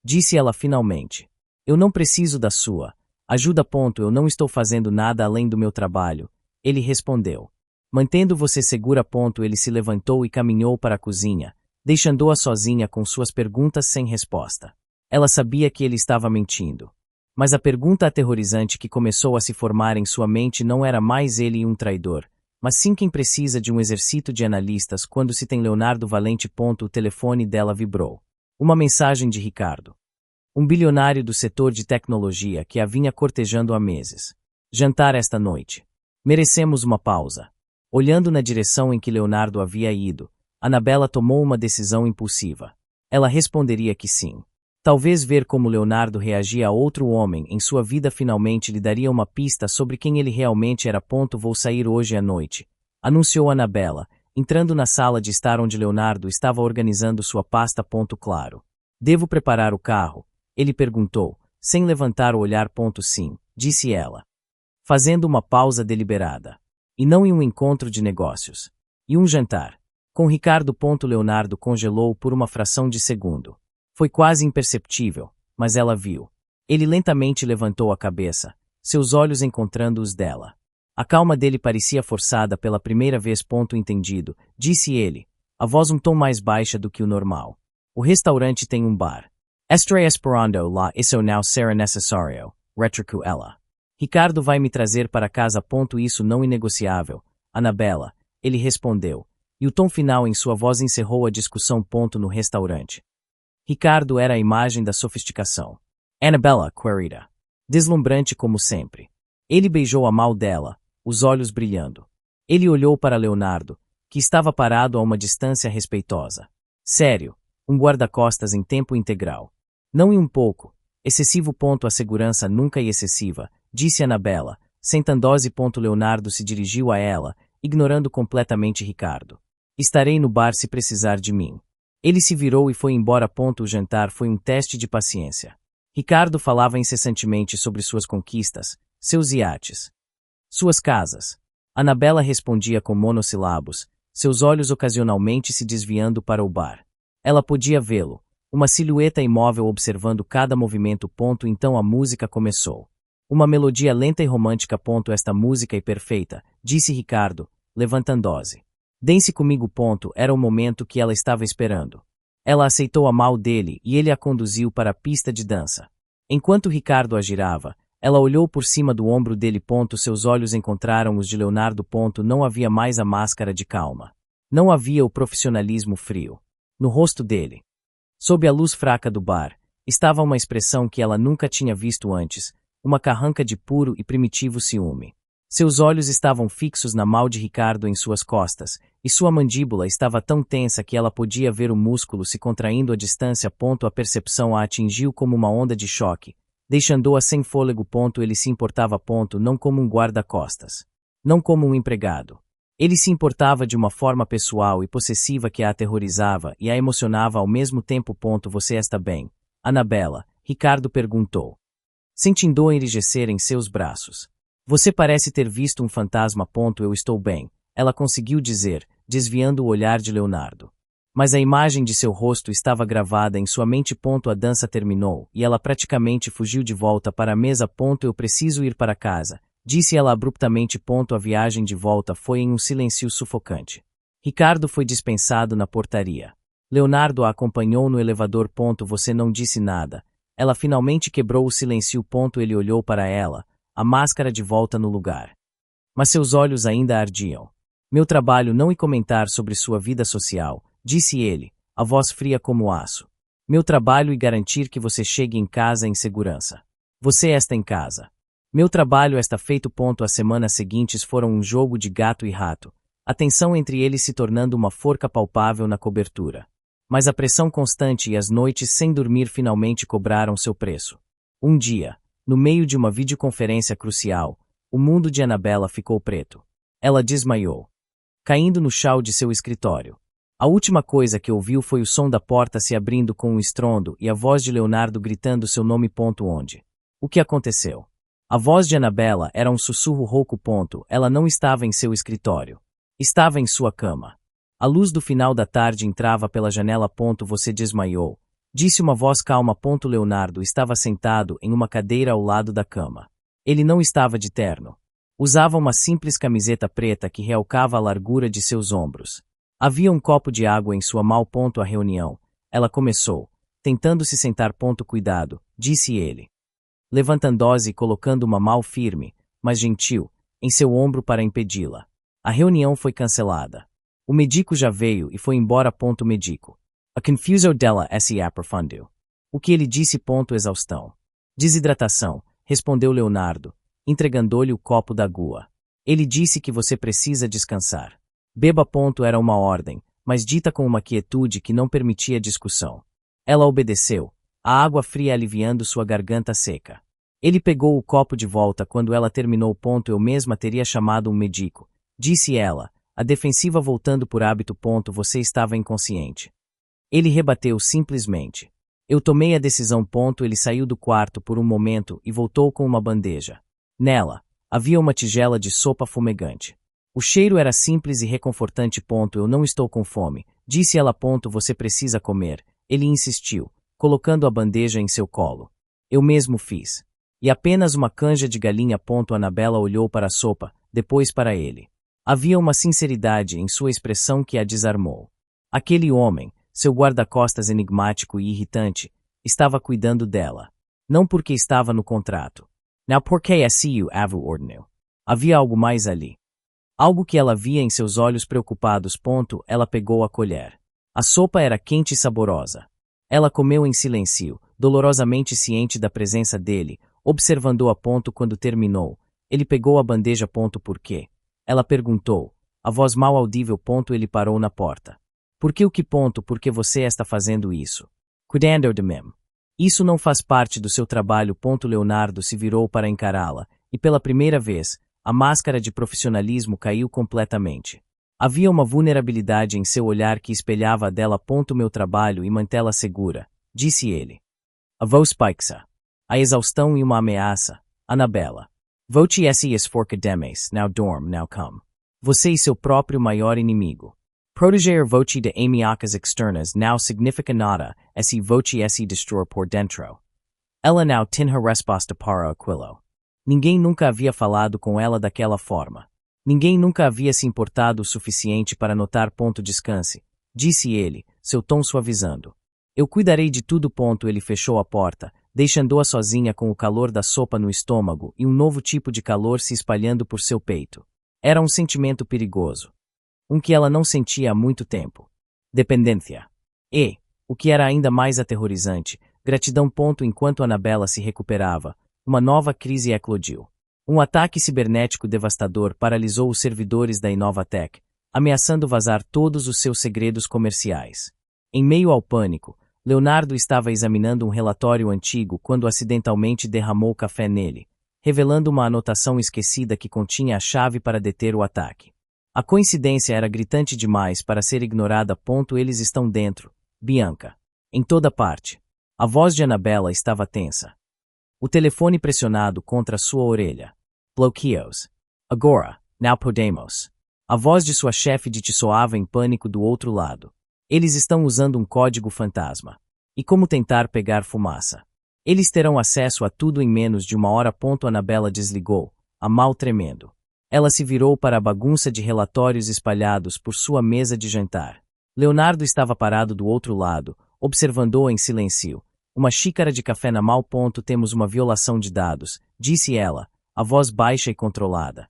Disse ela finalmente. Eu não preciso da sua ajuda. Eu não estou fazendo nada além do meu trabalho, ele respondeu. Mantendo você segura. Ele se levantou e caminhou para a cozinha, deixando-a sozinha com suas perguntas sem resposta. Ela sabia que ele estava mentindo. Mas a pergunta aterrorizante que começou a se formar em sua mente não era mais ele um traidor, mas sim quem precisa de um exército de analistas quando se tem Leonardo Valente. O telefone dela vibrou. Uma mensagem de Ricardo. Um bilionário do setor de tecnologia que a vinha cortejando há meses. Jantar esta noite. Merecemos uma pausa. Olhando na direção em que Leonardo havia ido, Anabela tomou uma decisão impulsiva. Ela responderia que sim. Talvez ver como Leonardo reagia a outro homem em sua vida finalmente lhe daria uma pista sobre quem ele realmente era. Vou sair hoje à noite, anunciou Anabela, entrando na sala de estar onde Leonardo estava organizando sua pasta. Claro. Devo preparar o carro? Ele perguntou, sem levantar o olhar. Sim, disse ela. Fazendo uma pausa deliberada. E não em um encontro de negócios. E um jantar. Com Ricardo. Leonardo congelou por uma fração de segundo. Foi quase imperceptível, mas ela viu. Ele lentamente levantou a cabeça, seus olhos encontrando os dela. A calma dele parecia forçada pela primeira vez. Entendido, disse ele, a voz um tom mais baixa do que o normal. O restaurante tem um bar. Estarei esperando lá, isso não será necessário, retrucou ela. Ricardo vai me trazer para casa. Isso não é negociável, Anabela, ele respondeu, e o tom final em sua voz encerrou a discussão. No restaurante. Ricardo era a imagem da sofisticação. Anabela, querida. Deslumbrante como sempre. Ele beijou a mão dela, os olhos brilhando. Ele olhou para Leonardo, que estava parado a uma distância respeitosa. Sério, um guarda-costas em tempo integral. Não e um pouco. Excessivo. A segurança nunca é excessiva, disse Anabela, sentando-se. Leonardo se dirigiu a ela, ignorando completamente Ricardo. Estarei no bar se precisar de mim. Ele se virou e foi embora. O jantar foi um teste de paciência. Ricardo falava incessantemente sobre suas conquistas, seus iates, suas casas. Anabela respondia com monossílabos, seus olhos ocasionalmente se desviando para o bar. Ela podia vê-lo, uma silhueta imóvel observando cada movimento. Então a música começou. Uma melodia lenta e romântica. Esta música é perfeita, disse Ricardo, levantando-se. Dance comigo. Era o momento que ela estava esperando. Ela aceitou a mão dele e ele a conduziu para a pista de dança. Enquanto Ricardo a girava, ela olhou por cima do ombro dele. Seus olhos encontraram os de Leonardo. Não havia mais a máscara de calma. Não havia o profissionalismo frio. No rosto dele, sob a luz fraca do bar, estava uma expressão que ela nunca tinha visto antes, uma carranca de puro e primitivo ciúme. Seus olhos estavam fixos na mão de Ricardo em suas costas, e sua mandíbula estava tão tensa que ela podia ver o músculo se contraindo à distância. A percepção a atingiu como uma onda de choque, deixando-a sem fôlego. Ele se importava. Não como um guarda-costas. Não como um empregado. Ele se importava de uma forma pessoal e possessiva que a aterrorizava e a emocionava ao mesmo tempo. Você está bem, Anabela? Ricardo perguntou, sentindo-a enrijecer em seus braços. Você parece ter visto um fantasma. Eu estou bem, ela conseguiu dizer, desviando o olhar de Leonardo. Mas a imagem de seu rosto estava gravada em sua mente. A dança terminou e ela praticamente fugiu de volta para a mesa. Eu preciso ir para casa, disse ela abruptamente. A viagem de volta foi em um silêncio sufocante. Ricardo foi dispensado na portaria. Leonardo a acompanhou no elevador. Você não disse nada. Ela finalmente quebrou o silêncio. Ele olhou para ela, a máscara de volta no lugar. Mas seus olhos ainda ardiam. Meu trabalho não é comentar sobre sua vida social, disse ele, a voz fria como aço. Meu trabalho é garantir que você chegue em casa em segurança. Você está em casa. Meu trabalho está feito. As semanas seguintes foram um jogo de gato e rato, a tensão entre eles se tornando uma forca palpável na cobertura. Mas a pressão constante e as noites sem dormir finalmente cobraram seu preço. Um dia, no meio de uma videoconferência crucial, o mundo de Anabela ficou preto. Ela desmaiou, caindo no chão de seu escritório. A última coisa que ouviu foi o som da porta se abrindo com um estrondo e a voz de Leonardo gritando seu nome. Onde? O que aconteceu? A voz de Anabela era um sussurro rouco. Ela não estava em seu escritório. Estava em sua cama. A luz do final da tarde entrava pela janela. Você desmaiou, disse uma voz calma. Leonardo estava sentado em uma cadeira ao lado da cama. Ele não estava de terno. Usava uma simples camiseta preta que realçava a largura de seus ombros. Havia um copo de água em sua mão. A reunião. Ela começou, tentando se sentar. Cuidado, disse ele, levantando-se e colocando uma mão firme, mas gentil, em seu ombro para impedi-la. A reunião foi cancelada. O médico já veio e foi embora. Médico. A confusão dela se aprofundou. O que ele disse. Exaustão. Desidratação, respondeu Leonardo, entregando-lhe o copo d'água. Ele disse que você precisa descansar. Beba. Era uma ordem, mas dita com uma quietude que não permitia discussão. Ela obedeceu, a água fria aliviando sua garganta seca. Ele pegou o copo de volta quando ela terminou. Eu mesma teria chamado um médico, disse ela, a defensiva voltando por hábito. Você estava inconsciente. Ele rebateu simplesmente. Eu tomei a decisão. Ele saiu do quarto por um momento e voltou com uma bandeja. Nela, havia uma tigela de sopa fumegante. O cheiro era simples e reconfortante. Eu não estou com fome, disse ela. Você precisa comer, ele insistiu, colocando a bandeja em seu colo. Eu mesmo fiz. E apenas uma canja de galinha. Anabela olhou para a sopa, depois para ele. Havia uma sinceridade em sua expressão que a desarmou. Aquele homem, seu guarda-costas enigmático e irritante, estava cuidando dela. Não porque estava no contrato. Não porque assim o havia ordenado. Havia algo mais ali. Algo que ela via em seus olhos preocupados. Ela pegou a colher. A sopa era quente e saborosa. Ela comeu em silêncio, dolorosamente ciente da presença dele, observando-a. Quando terminou, ele pegou a bandeja. Por quê? Ela perguntou, a voz mal audível. Ele parou na porta. Por que o que? Por que você está fazendo isso? Cuidando de mim. Isso não faz parte do seu trabalho. Leonardo se virou para encará-la, e pela primeira vez, a máscara de profissionalismo caiu completamente. Havia uma vulnerabilidade em seu olhar que espelhava a dela. Meu trabalho e mantê-la segura, disse ele. A voz baixa. A exaustão e uma ameaça. Anabela. Voce esse esforca demes, now dorm, now come. Você e seu próprio maior inimigo. Proteger voce de ameaças externas now significa nada, esse voce esse destruir por dentro. Ela não tinha resposta para aquilo. Ninguém nunca havia falado com ela daquela forma. Ninguém nunca havia se importado o suficiente para notar. Descanse, disse ele, seu tom suavizando. Eu cuidarei de tudo. Ele fechou a porta, deixando-a sozinha com o calor da sopa no estômago e um novo tipo de calor se espalhando por seu peito. Era um sentimento perigoso. Um que ela não sentia há muito tempo. Dependência. E, o que era ainda mais aterrorizante, gratidão. Enquanto Anabela se recuperava, uma nova crise eclodiu. Um ataque cibernético devastador paralisou os servidores da Inovatec, ameaçando vazar todos os seus segredos comerciais. Em meio ao pânico, Leonardo estava examinando um relatório antigo quando acidentalmente derramou café nele, revelando uma anotação esquecida que continha a chave para deter o ataque. A coincidência era gritante demais para ser ignorada. Eles estão dentro, Bianca. Em toda parte. A voz de Anabela estava tensa. O telefone pressionado contra sua orelha. Bloqueos. Agora, now podemos. A voz de sua chefe soava em pânico do outro lado. Eles estão usando um código fantasma. E como tentar pegar fumaça? Eles terão acesso a tudo em menos de uma hora. Anabela desligou, a mal tremendo. Ela se virou para a bagunça de relatórios espalhados por sua mesa de jantar. Leonardo estava parado do outro lado, observando-a em silêncio. Uma xícara de café na mão. Temos uma violação de dados, disse ela, a voz baixa e controlada.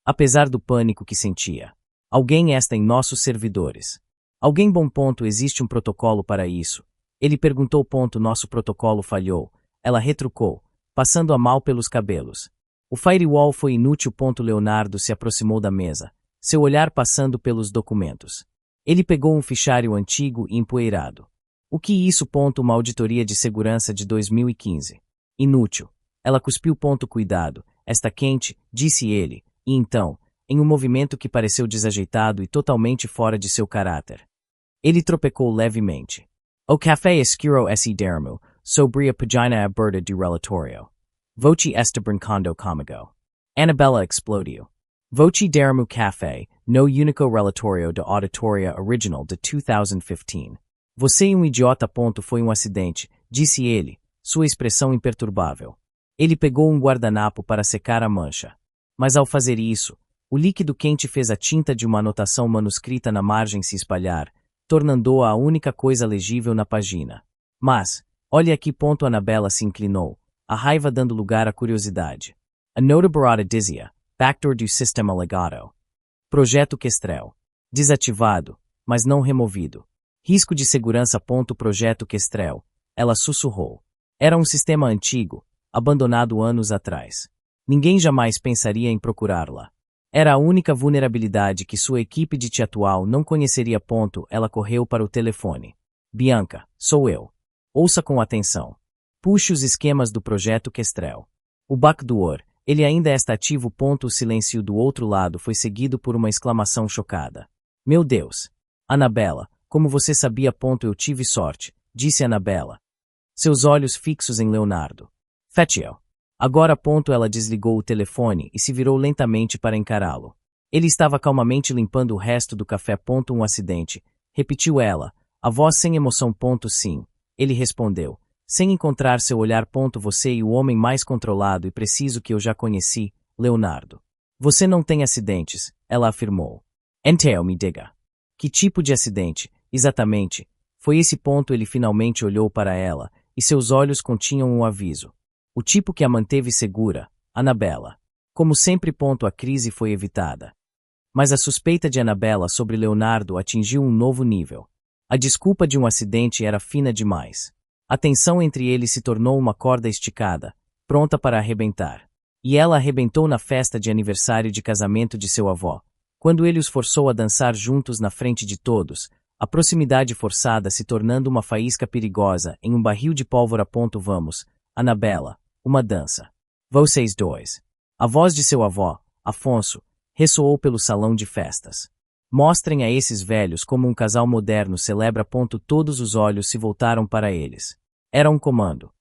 Apesar do pânico que sentia. Alguém está em nossos servidores. Alguém bom. Existe um protocolo para isso. Ele perguntou. Nosso protocolo falhou. Ela retrucou, passando a mão pelos cabelos. O firewall foi inútil. Leonardo se aproximou da mesa, seu olhar passando pelos documentos. Ele pegou um fichário antigo e empoeirado. O que isso? Uma auditoria de segurança de 2015. Inútil. Ela cuspiu. Cuidado, está quente, disse ele, e então, em um movimento que pareceu desajeitado e totalmente fora de seu caráter. Ele tropecou levemente. O café escuro esse dermo, sobre a página aberta do relatório. Voce está brincando comigo. Anabela explodiu. Voce dermo café, no único relatório da auditoria original de 2015. Você é um idiota. Foi um acidente, disse ele, sua expressão imperturbável. Ele pegou um guardanapo para secar a mancha. Mas ao fazer isso, o líquido quente fez a tinta de uma anotação manuscrita na margem se espalhar, tornando-a a única coisa legível na página. Mas, olhe aqui. Anabela se inclinou, a raiva dando lugar à curiosidade. A nota barata dizia, backdoor do sistema legado. Projeto Kestrel. Desativado, mas não removido. Risco de segurança. Projeto Kestrel. Ela sussurrou. Era um sistema antigo, abandonado anos atrás. Ninguém jamais pensaria em procurá-la. Era a única vulnerabilidade que sua equipe de TI atual não conheceria. Ela correu para o telefone. Bianca, sou eu. Ouça com atenção. Puxe os esquemas do projeto Kestrel. O backdoor, ele ainda está ativo. O silêncio do outro lado foi seguido por uma exclamação chocada. Meu Deus! Anabela, como você sabia? Eu tive sorte, disse Anabela. Seus olhos fixos em Leonardo. Fetch-o. Agora. Ela desligou o telefone e se virou lentamente para encará-lo. Ele estava calmamente limpando o resto do café. Um acidente, repetiu ela, a voz sem emoção. Sim, ele respondeu, sem encontrar seu olhar. Você e o homem mais controlado e preciso que eu já conheci, Leonardo. Você não tem acidentes, ela afirmou. Então me diga. Que tipo de acidente, exatamente? Foi esse ponto. Ele finalmente olhou para ela, e seus olhos continham um aviso. O tipo que a manteve segura, Annabella. Como sempre. A crise foi evitada. Mas a suspeita de Annabella sobre Leonardo atingiu um novo nível. A desculpa de um acidente era fina demais. A tensão entre eles se tornou uma corda esticada, pronta para arrebentar. E ela arrebentou na festa de aniversário de casamento de seu avô. Quando ele os forçou a dançar juntos na frente de todos, a proximidade forçada se tornando uma faísca perigosa em um barril de pólvora. Vamos, Annabella, uma dança. Vocês dois. A voz de seu avô, Afonso, ressoou pelo salão de festas. Mostrem a esses velhos como um casal moderno celebra. Todos os olhos se voltaram para eles. Era um comando.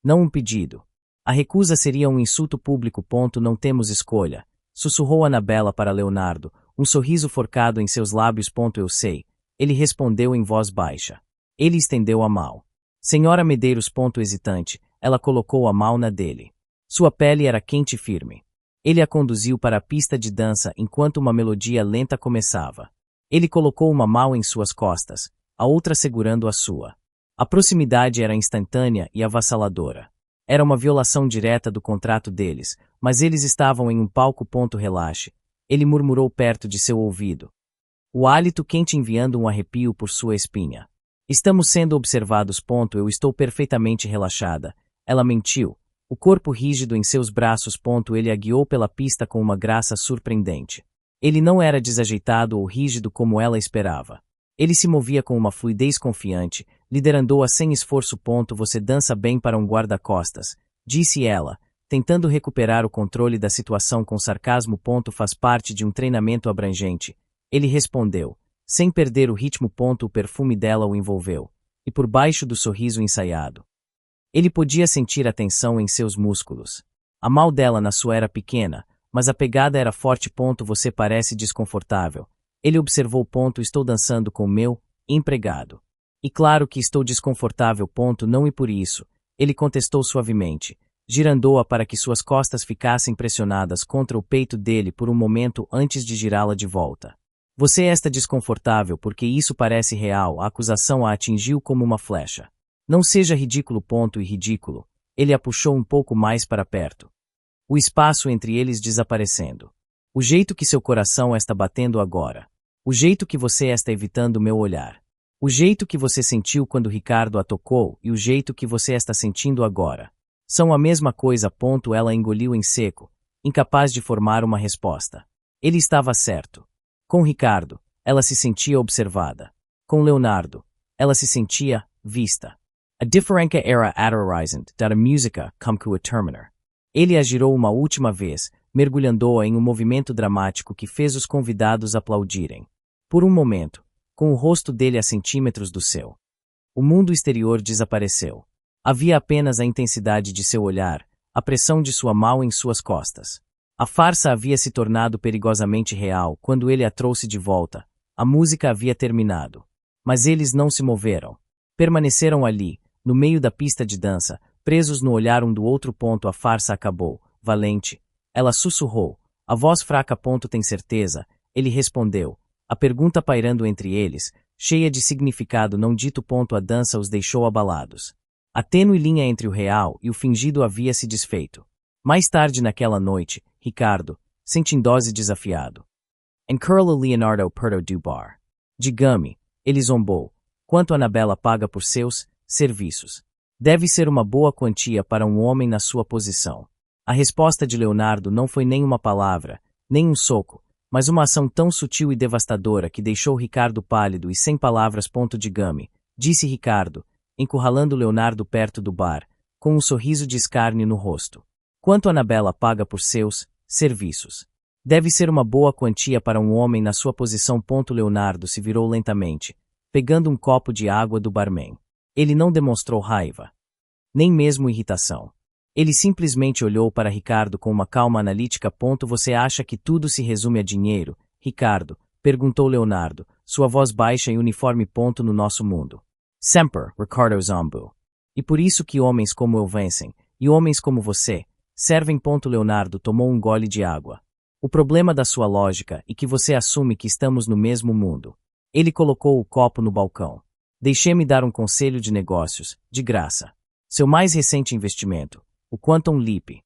Não um pedido. A recusa seria um insulto público. Não temos escolha, sussurrou Annabella para Leonardo, um sorriso forcado em seus lábios. Eu sei. Ele respondeu em voz baixa. Ele estendeu a mão. Senhora Medeiros. Hesitante, ela colocou a mão na dele. Sua pele era quente e firme. Ele a conduziu para a pista de dança enquanto uma melodia lenta começava. Ele colocou uma mão em suas costas, a outra segurando a sua. A proximidade era instantânea e avassaladora. Era uma violação direta do contrato deles, mas eles estavam em um palco. Relaxe. Ele murmurou perto de seu ouvido. O hálito quente enviando um arrepio por sua espinha. Estamos sendo observados. Eu estou perfeitamente relaxada. Ela mentiu. O corpo rígido em seus braços. Ele a guiou pela pista com uma graça surpreendente. Ele não era desajeitado ou rígido como ela esperava. Ele se movia com uma fluidez confiante, liderando-a sem esforço. Você dança bem para um guarda-costas, disse ela, tentando recuperar o controle da situação com sarcasmo. Faz parte de um treinamento abrangente. Ele respondeu, sem perder o ritmo. O perfume dela o envolveu, e por baixo do sorriso ensaiado, ele podia sentir a tensão em seus músculos. A mão dela na sua era pequena, mas a pegada era forte. Você parece desconfortável. Ele observou. Estou dançando com meu empregado. E claro que estou desconfortável. Não, e por isso, ele contestou suavemente, girando-a para que suas costas ficassem pressionadas contra o peito dele por um momento antes de girá-la de volta. Você está desconfortável porque isso parece real. A acusação a atingiu como uma flecha. Não seja ridículo. E ridículo. Ele a puxou um pouco mais para perto. O espaço entre eles desaparecendo. O jeito que seu coração está batendo agora. O jeito que você está evitando meu olhar. O jeito que você sentiu quando Ricardo a tocou e o jeito que você está sentindo agora. São a mesma coisa. Ela engoliu em seco, incapaz de formar uma resposta. Ele estava certo. Com Ricardo, ela se sentia observada. Com Leonardo, ela se sentia vista. A diferença era aterrorizante da música come to a terminer. Ele a girou uma última vez, mergulhando-a em um movimento dramático que fez os convidados aplaudirem. Por um momento, com o rosto dele a centímetros do seu. O mundo exterior desapareceu. Havia apenas a intensidade de seu olhar, a pressão de sua mão em suas costas. A farsa havia se tornado perigosamente real quando ele a trouxe de volta. A música havia terminado. Mas eles não se moveram. Permaneceram ali, no meio da pista de dança, presos no olhar um do outro. A farsa acabou. Valente. Ela sussurrou. A voz fraca. Tem certeza? Ele respondeu. A pergunta pairando entre eles, cheia de significado não dito. A dança os deixou abalados. A tênue linha entre o real e o fingido havia se desfeito. Mais tarde naquela noite, Ricardo, sentindo-se desafiado. Encurla Leonardo perto do bar. Diga-me, ele zombou, quanto Annabella paga por seus serviços. Deve ser uma boa quantia para um homem na sua posição. A resposta de Leonardo não foi nem uma palavra, nem um soco, mas uma ação tão sutil e devastadora que deixou Ricardo pálido e sem palavras. Diga-me, disse Ricardo, encurralando Leonardo perto do bar, com um sorriso de escárnio no rosto. Quanto Annabella paga por seus serviços? Deve ser uma boa quantia para um homem na sua posição. Leonardo se virou lentamente, pegando um copo de água do barman. Ele não demonstrou raiva, nem mesmo irritação. Ele simplesmente olhou para Ricardo com uma calma analítica. Você acha que tudo se resume a dinheiro, Ricardo? Perguntou Leonardo, sua voz baixa e uniforme. No nosso mundo. Sempre, Ricardo Zambu. E por isso que homens como eu vencem, e homens como você, servem. Leonardo tomou um gole de água. O problema da sua lógica é que você assume que estamos no mesmo mundo. Ele colocou o copo no balcão. Deixe-me dar um conselho de negócios, de graça. Seu mais recente investimento, o Quantum Leap.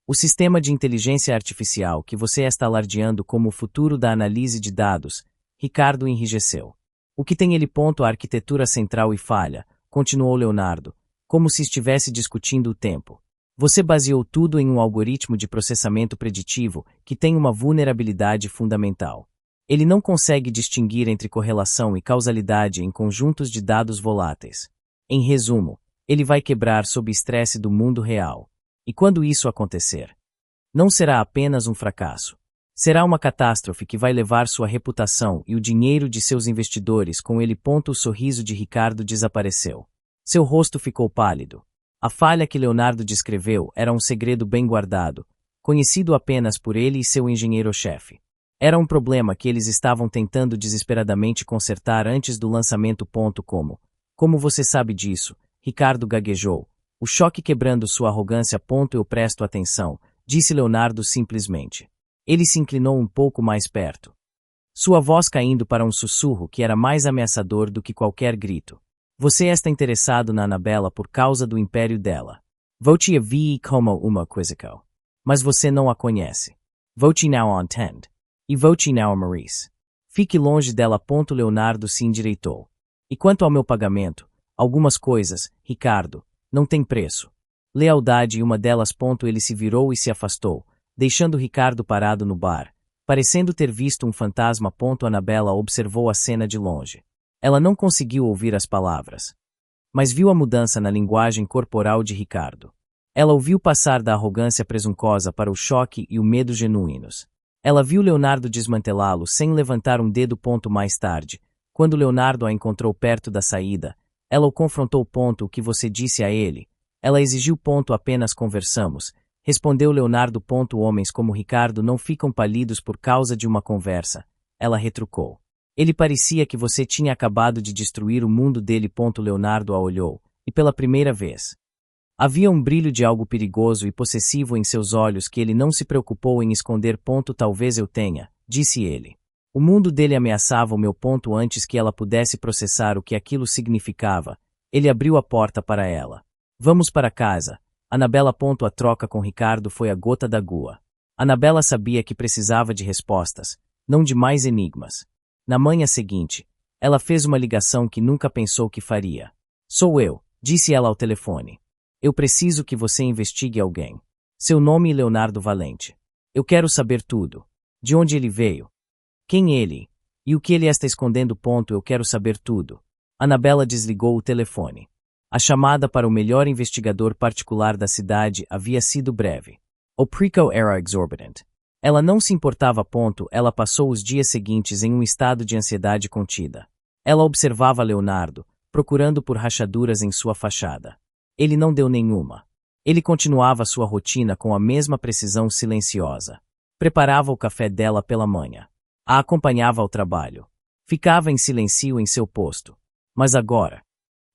O sistema de inteligência artificial que você está alardeando como o futuro da análise de dados, Ricardo enrijeceu. O que tem ele? A arquitetura central e falha, continuou Leonardo, como se estivesse discutindo o tempo. Você baseou tudo em um algoritmo de processamento preditivo que tem uma vulnerabilidade fundamental. Ele não consegue distinguir entre correlação e causalidade em conjuntos de dados voláteis. Em resumo, ele vai quebrar sob estresse do mundo real. E quando isso acontecer, não será apenas um fracasso. Será uma catástrofe que vai levar sua reputação e o dinheiro de seus investidores com ele. O sorriso de Ricardo desapareceu. Seu rosto ficou pálido. A falha que Leonardo descreveu era um segredo bem guardado, conhecido apenas por ele e seu engenheiro-chefe. Era um problema que eles estavam tentando desesperadamente consertar antes do lançamento. Como você sabe disso? Ricardo gaguejou, o choque quebrando sua arrogância. Eu presto atenção, disse Leonardo simplesmente. Ele se inclinou um pouco mais perto. Sua voz caindo para um sussurro que era mais ameaçador do que qualquer grito. Você está interessado na Annabella por causa do império dela. Vou-te a ver como uma quizzical. Mas você não a conhece. Vou-te não entende. E vou-te não Maurice. Fique longe dela. Leonardo se endireitou. E quanto ao meu pagamento, algumas coisas, Ricardo, não tem preço. Lealdade e uma delas. Ele se virou e se afastou, deixando Ricardo parado no bar, parecendo ter visto um fantasma. Annabella observou a cena de longe. Ela não conseguiu ouvir as palavras, mas viu a mudança na linguagem corporal de Ricardo. Ela ouviu passar da arrogância presunçosa para o choque e o medo genuínos. Ela viu Leonardo desmantelá-lo sem levantar um dedo. Mais tarde, quando Leonardo a encontrou perto da saída, ela o confrontou. O que você disse a ele? Ela exigiu. Apenas conversamos, respondeu Leonardo. Homens como Ricardo não ficam pálidos por causa de uma conversa. Ela retrucou. Ele parecia que você tinha acabado de destruir o mundo dele. Leonardo a olhou, e pela primeira vez. Havia um brilho de algo perigoso e possessivo em seus olhos que ele não se preocupou em esconder. Talvez eu tenha, disse ele. O mundo dele ameaçava o meu. Antes que ela pudesse processar o que aquilo significava, ele abriu a porta para ela. Vamos para casa. Annabella. A troca com Ricardo foi a gota d'água. Annabella sabia que precisava de respostas, não de mais enigmas. Na manhã seguinte, ela fez uma ligação que nunca pensou que faria. Sou eu, disse ela ao telefone. Eu preciso que você investigue alguém. Seu nome é Leonardo Valente. Eu quero saber tudo. De onde ele veio? Quem ele? E o que ele está escondendo. Eu quero saber tudo. Annabella desligou o telefone. A chamada para o melhor investigador particular da cidade havia sido breve. O preço era exorbitant. Ela não se importava. Ela passou os dias seguintes em um estado de ansiedade contida. Ela observava Leonardo, procurando por rachaduras em sua fachada. Ele não deu nenhuma. Ele continuava sua rotina com a mesma precisão silenciosa. Preparava o café dela pela manhã. A acompanhava ao trabalho. Ficava em silêncio em seu posto. Mas agora,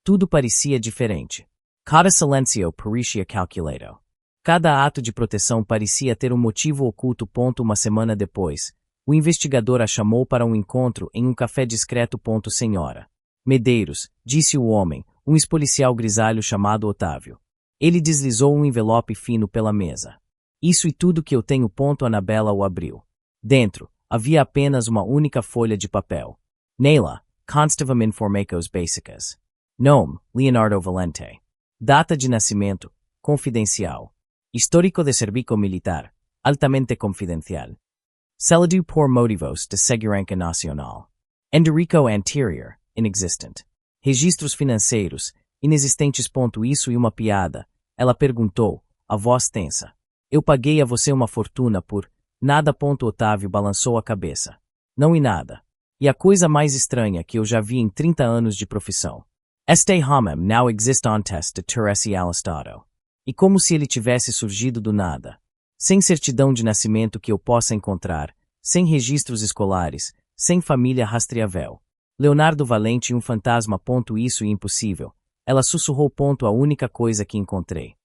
tudo parecia diferente. Cada silêncio parecia calculado. Cada ato de proteção parecia ter um motivo oculto. Uma semana depois, o investigador a chamou para um encontro em um café discreto. Senhora Medeiros, disse o homem, um ex-policial grisalho chamado Otávio. Ele deslizou um envelope fino pela mesa. Isso e tudo que eu tenho. Annabella o abriu. Dentro, havia apenas uma única folha de papel. Nela, constavam informações básicas. Nome, Leonardo Valente. Data de nascimento, confidencial. Histórico de serviço militar, altamente confidencial. Célido por motivos de segurança nacional. Enderico anterior, inexistent. Registros financeiros, inexistentes. Isso e uma piada, ela perguntou, a voz tensa. Eu paguei a você uma fortuna por nada. Otávio balançou a cabeça. Não e nada. E a coisa mais estranha que eu já vi em 30 anos de profissão. Este homem não existe antes de ter esse alistado. E como se ele tivesse surgido do nada. Sem certidão de nascimento que eu possa encontrar, sem registros escolares, sem família rastreável. Leonardo Valente e um fantasma. Isso é impossível. Ela sussurrou. A única coisa que encontrei.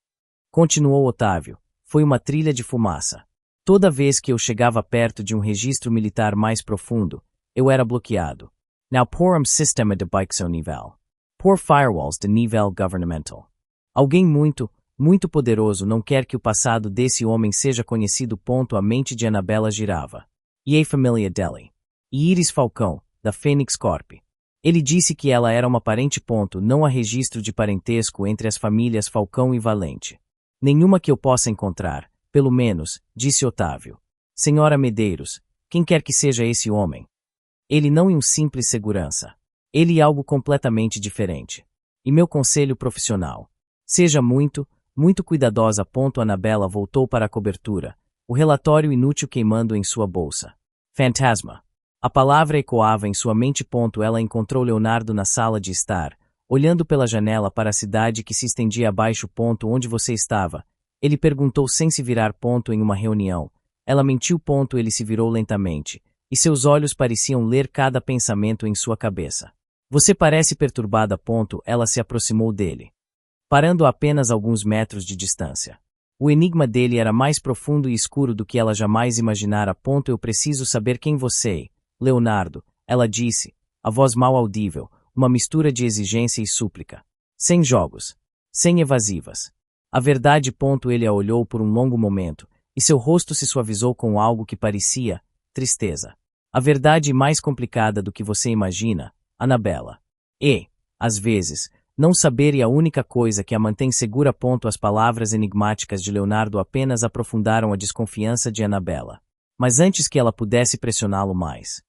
Continuou Otávio. Foi uma trilha de fumaça. Toda vez que eu chegava perto de um registro militar mais profundo, eu era bloqueado. Now por sistema de bikes ao nível. Por firewalls de nível governamental. Alguém muito poderoso não quer que o passado desse homem seja conhecido. A mente de Anabela girava. E a família dele. E Iris Falcão, da Fênix Corp. Ele disse que ela era uma parente. Não há registro de parentesco entre as famílias Falcão e Valente. Nenhuma que eu possa encontrar, pelo menos, disse Otávio. Senhora Medeiros, quem quer que seja esse homem. Ele não é um simples segurança. Ele é algo completamente diferente. E meu conselho profissional. Seja muito cuidadosa. Anabela voltou para a cobertura, o relatório inútil queimando em sua bolsa. Fantasma. A palavra ecoava em sua mente. Ela encontrou Leonardo na sala de estar, olhando pela janela para a cidade que se estendia abaixo. Onde você estava? Ele perguntou sem se virar. Em uma reunião. Ela mentiu. Ele se virou lentamente, e seus olhos pareciam ler cada pensamento em sua cabeça. Você parece perturbada. Ela se aproximou dele, parando a apenas alguns metros de distância. O enigma dele era mais profundo e escuro do que ela jamais imaginara. Eu preciso saber quem você é, Leonardo, ela disse, a voz mal audível, uma mistura de exigência e súplica. Sem jogos. Sem evasivas. A verdade. Ele a olhou por um longo momento, e seu rosto se suavizou com algo que parecia tristeza. A verdade mais complicada do que você imagina, Anabela. E, às vezes, não saber é a única coisa que a mantém segura. As palavras enigmáticas de Leonardo apenas aprofundaram a desconfiança de Anabela. Mas antes que ela pudesse pressioná-lo mais,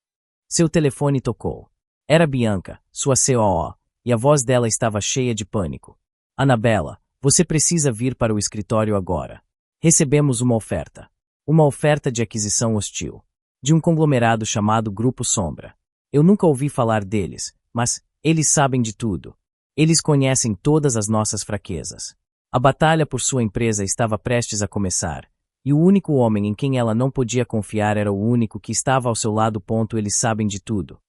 seu telefone tocou. Era Bianca, sua COO, e a voz dela estava cheia de pânico. Anabela, você precisa vir para o escritório agora. Recebemos uma oferta. Uma oferta de aquisição hostil. De um conglomerado chamado Grupo Sombra. Eu nunca ouvi falar deles, mas eles sabem de tudo. Eles conhecem todas as nossas fraquezas. A batalha por sua empresa estava prestes a começar, e o único homem em quem ela não podia confiar era o único que estava ao seu lado. Eles sabem de tudo.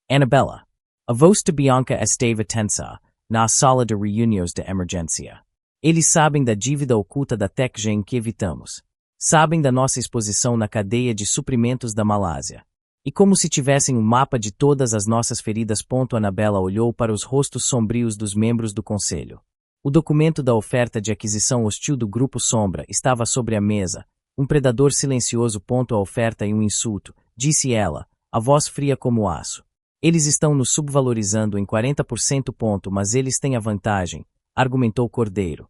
Anabela. A voz de Bianca estava tensa, na sala de reuniões de emergência. Eles sabem da dívida oculta da TechGen que evitamos. Sabem da nossa exposição na cadeia de suprimentos da Malásia. E como se tivessem um mapa de todas as nossas feridas. Anabela olhou para os rostos sombrios dos membros do conselho. O documento da oferta de aquisição hostil do Grupo Sombra estava sobre a mesa, um predador silencioso. A oferta é um insulto, disse ela, a voz fria como aço. Eles estão nos subvalorizando em 40%. Mas eles têm a vantagem, argumentou Cordeiro,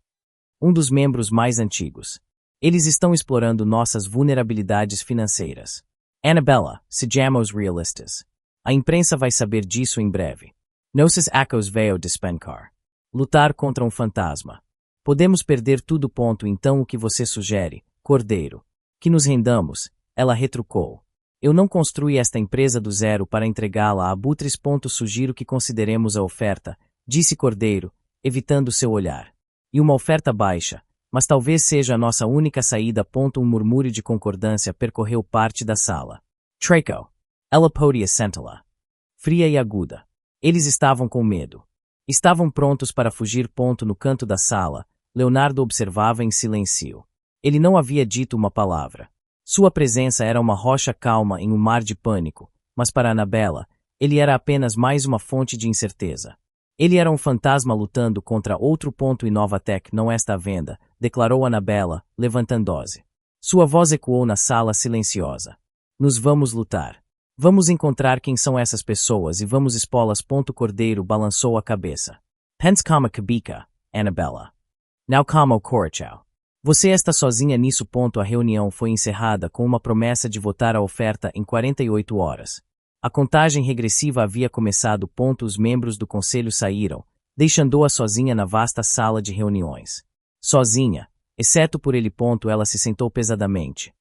um dos membros mais antigos. Eles estão explorando nossas vulnerabilidades financeiras. Anabela, sejamos realistas. A imprensa vai saber disso em breve. Nossos acos veio despencar. Lutar contra um fantasma. Podemos perder tudo. Então o que você sugere, Cordeiro? Que nos rendamos, ela retrucou. Eu não construí esta empresa do zero para entregá-la a abutres. Sugiro que consideremos a oferta, disse Cordeiro, evitando seu olhar. E uma oferta baixa, mas talvez seja a nossa única saída. Um murmúrio de concordância percorreu parte da sala. Draco. Ela podia sentá-la. Fria e aguda. Eles estavam com medo. Estavam prontos para fugir. No canto da sala, Leonardo observava em silêncio. Ele não havia dito uma palavra. Sua presença era uma rocha calma em um mar de pânico, mas para Anabela, ele era apenas mais uma fonte de incerteza. Ele era um fantasma lutando contra outro. E Novatech não está à venda, declarou Anabela, levantando-se. Sua voz ecoou na sala silenciosa. Nos vamos lutar. Vamos encontrar quem são essas pessoas e vamos expô-las. Cordeiro balançou a cabeça. Pense calma cabica, Anabela. Now calma o coração. Você está sozinha nisso. A reunião foi encerrada com uma promessa de votar a oferta em 48 horas. A contagem regressiva havia começado. Os membros do conselho saíram, deixando-a sozinha na vasta sala de reuniões. Sozinha, exceto por ele. Ela se sentou pesadamente.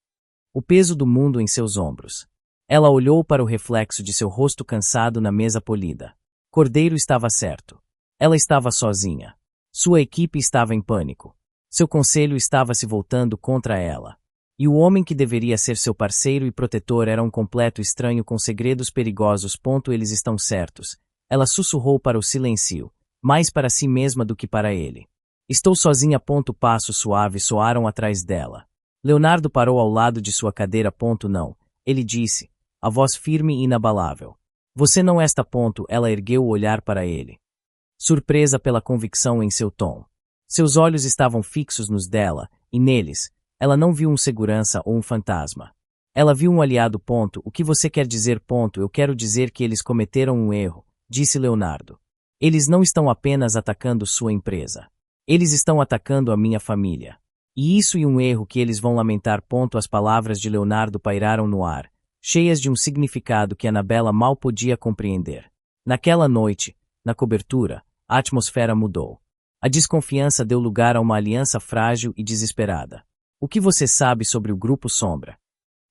O peso do mundo em seus ombros. Ela olhou para o reflexo de seu rosto cansado na mesa polida. Cordeiro estava certo. Ela estava sozinha. Sua equipe estava em pânico. Seu conselho estava se voltando contra ela. E o homem que deveria ser seu parceiro e protetor era um completo estranho com segredos perigosos. Eles estão certos. Ela sussurrou para o silêncio, mais para si mesma do que para ele. Estou sozinha. Passos suaves soaram atrás dela. Leonardo parou ao lado de sua cadeira. Não, ele disse, a voz firme e inabalável. Você não está. Ela ergueu o olhar para ele. Surpresa pela convicção em seu tom. Seus olhos estavam fixos nos dela, e neles, ela não viu um segurança ou um fantasma. Ela viu um aliado. O que você quer dizer? Eu quero dizer que eles cometeram um erro, disse Leonardo. Eles não estão apenas atacando sua empresa. Eles estão atacando a minha família. E isso é um erro que eles vão lamentar. As palavras de Leonardo pairaram no ar, cheias de um significado que Annabella mal podia compreender. Naquela noite, na cobertura, a atmosfera mudou. A desconfiança deu lugar a uma aliança frágil e desesperada. O que você sabe sobre o Grupo Sombra?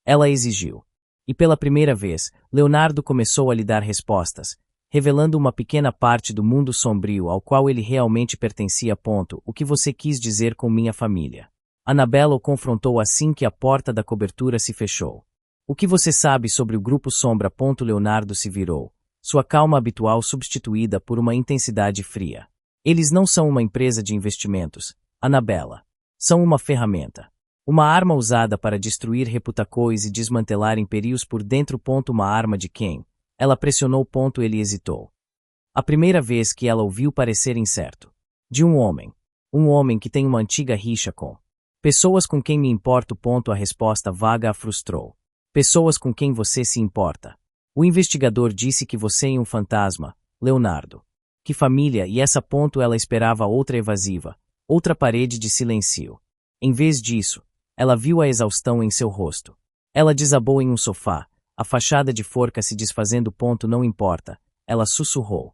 Ela exigiu. E pela primeira vez, Leonardo começou a lhe dar respostas, revelando uma pequena parte do mundo sombrio ao qual ele realmente pertencia. O que você quis dizer com minha família? Annabella o confrontou assim que a porta da cobertura se fechou. O que você sabe sobre o Grupo Sombra? Leonardo se virou, sua calma habitual substituída por uma intensidade fria. Eles não são uma empresa de investimentos, Annabella. São uma ferramenta. Uma arma usada para destruir reputações e desmantelar impérios por dentro. Uma arma de quem? Ela pressionou. Ele hesitou. A primeira vez que ela ouviu parecer incerto. De um homem. Um homem que tem uma antiga rixa com pessoas com quem me importo. A resposta vaga a frustrou. Pessoas com quem você se importa. O investigador disse que você é um fantasma, Leonardo. Que família? E essa. Ela esperava outra evasiva, outra parede de silêncio. Em vez disso, ela viu a exaustão em seu rosto. Ela desabou em um sofá, a fachada de forca se desfazendo. Não importa, ela sussurrou.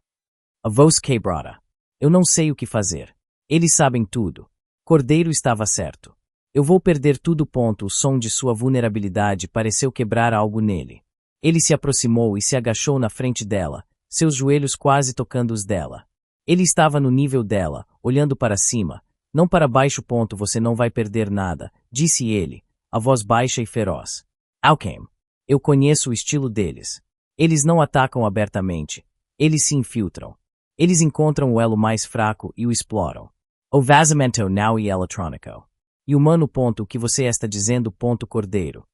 A voz quebrada. Eu não sei o que fazer. Eles sabem tudo. Cordeiro estava certo. Eu vou perder tudo. O som de sua vulnerabilidade pareceu quebrar algo nele. Ele se aproximou e se agachou na frente dela, seus joelhos quase tocando os dela. Ele estava no nível dela, olhando para cima, não para baixo. Você não vai perder nada, disse ele, a voz baixa e feroz. Alchem. Eu conheço o estilo deles. Eles não atacam abertamente. Eles se infiltram. Eles encontram o elo mais fraco e o exploram. O vazamento não é eletrônico. E humano. O que você está dizendo? Cordeiro.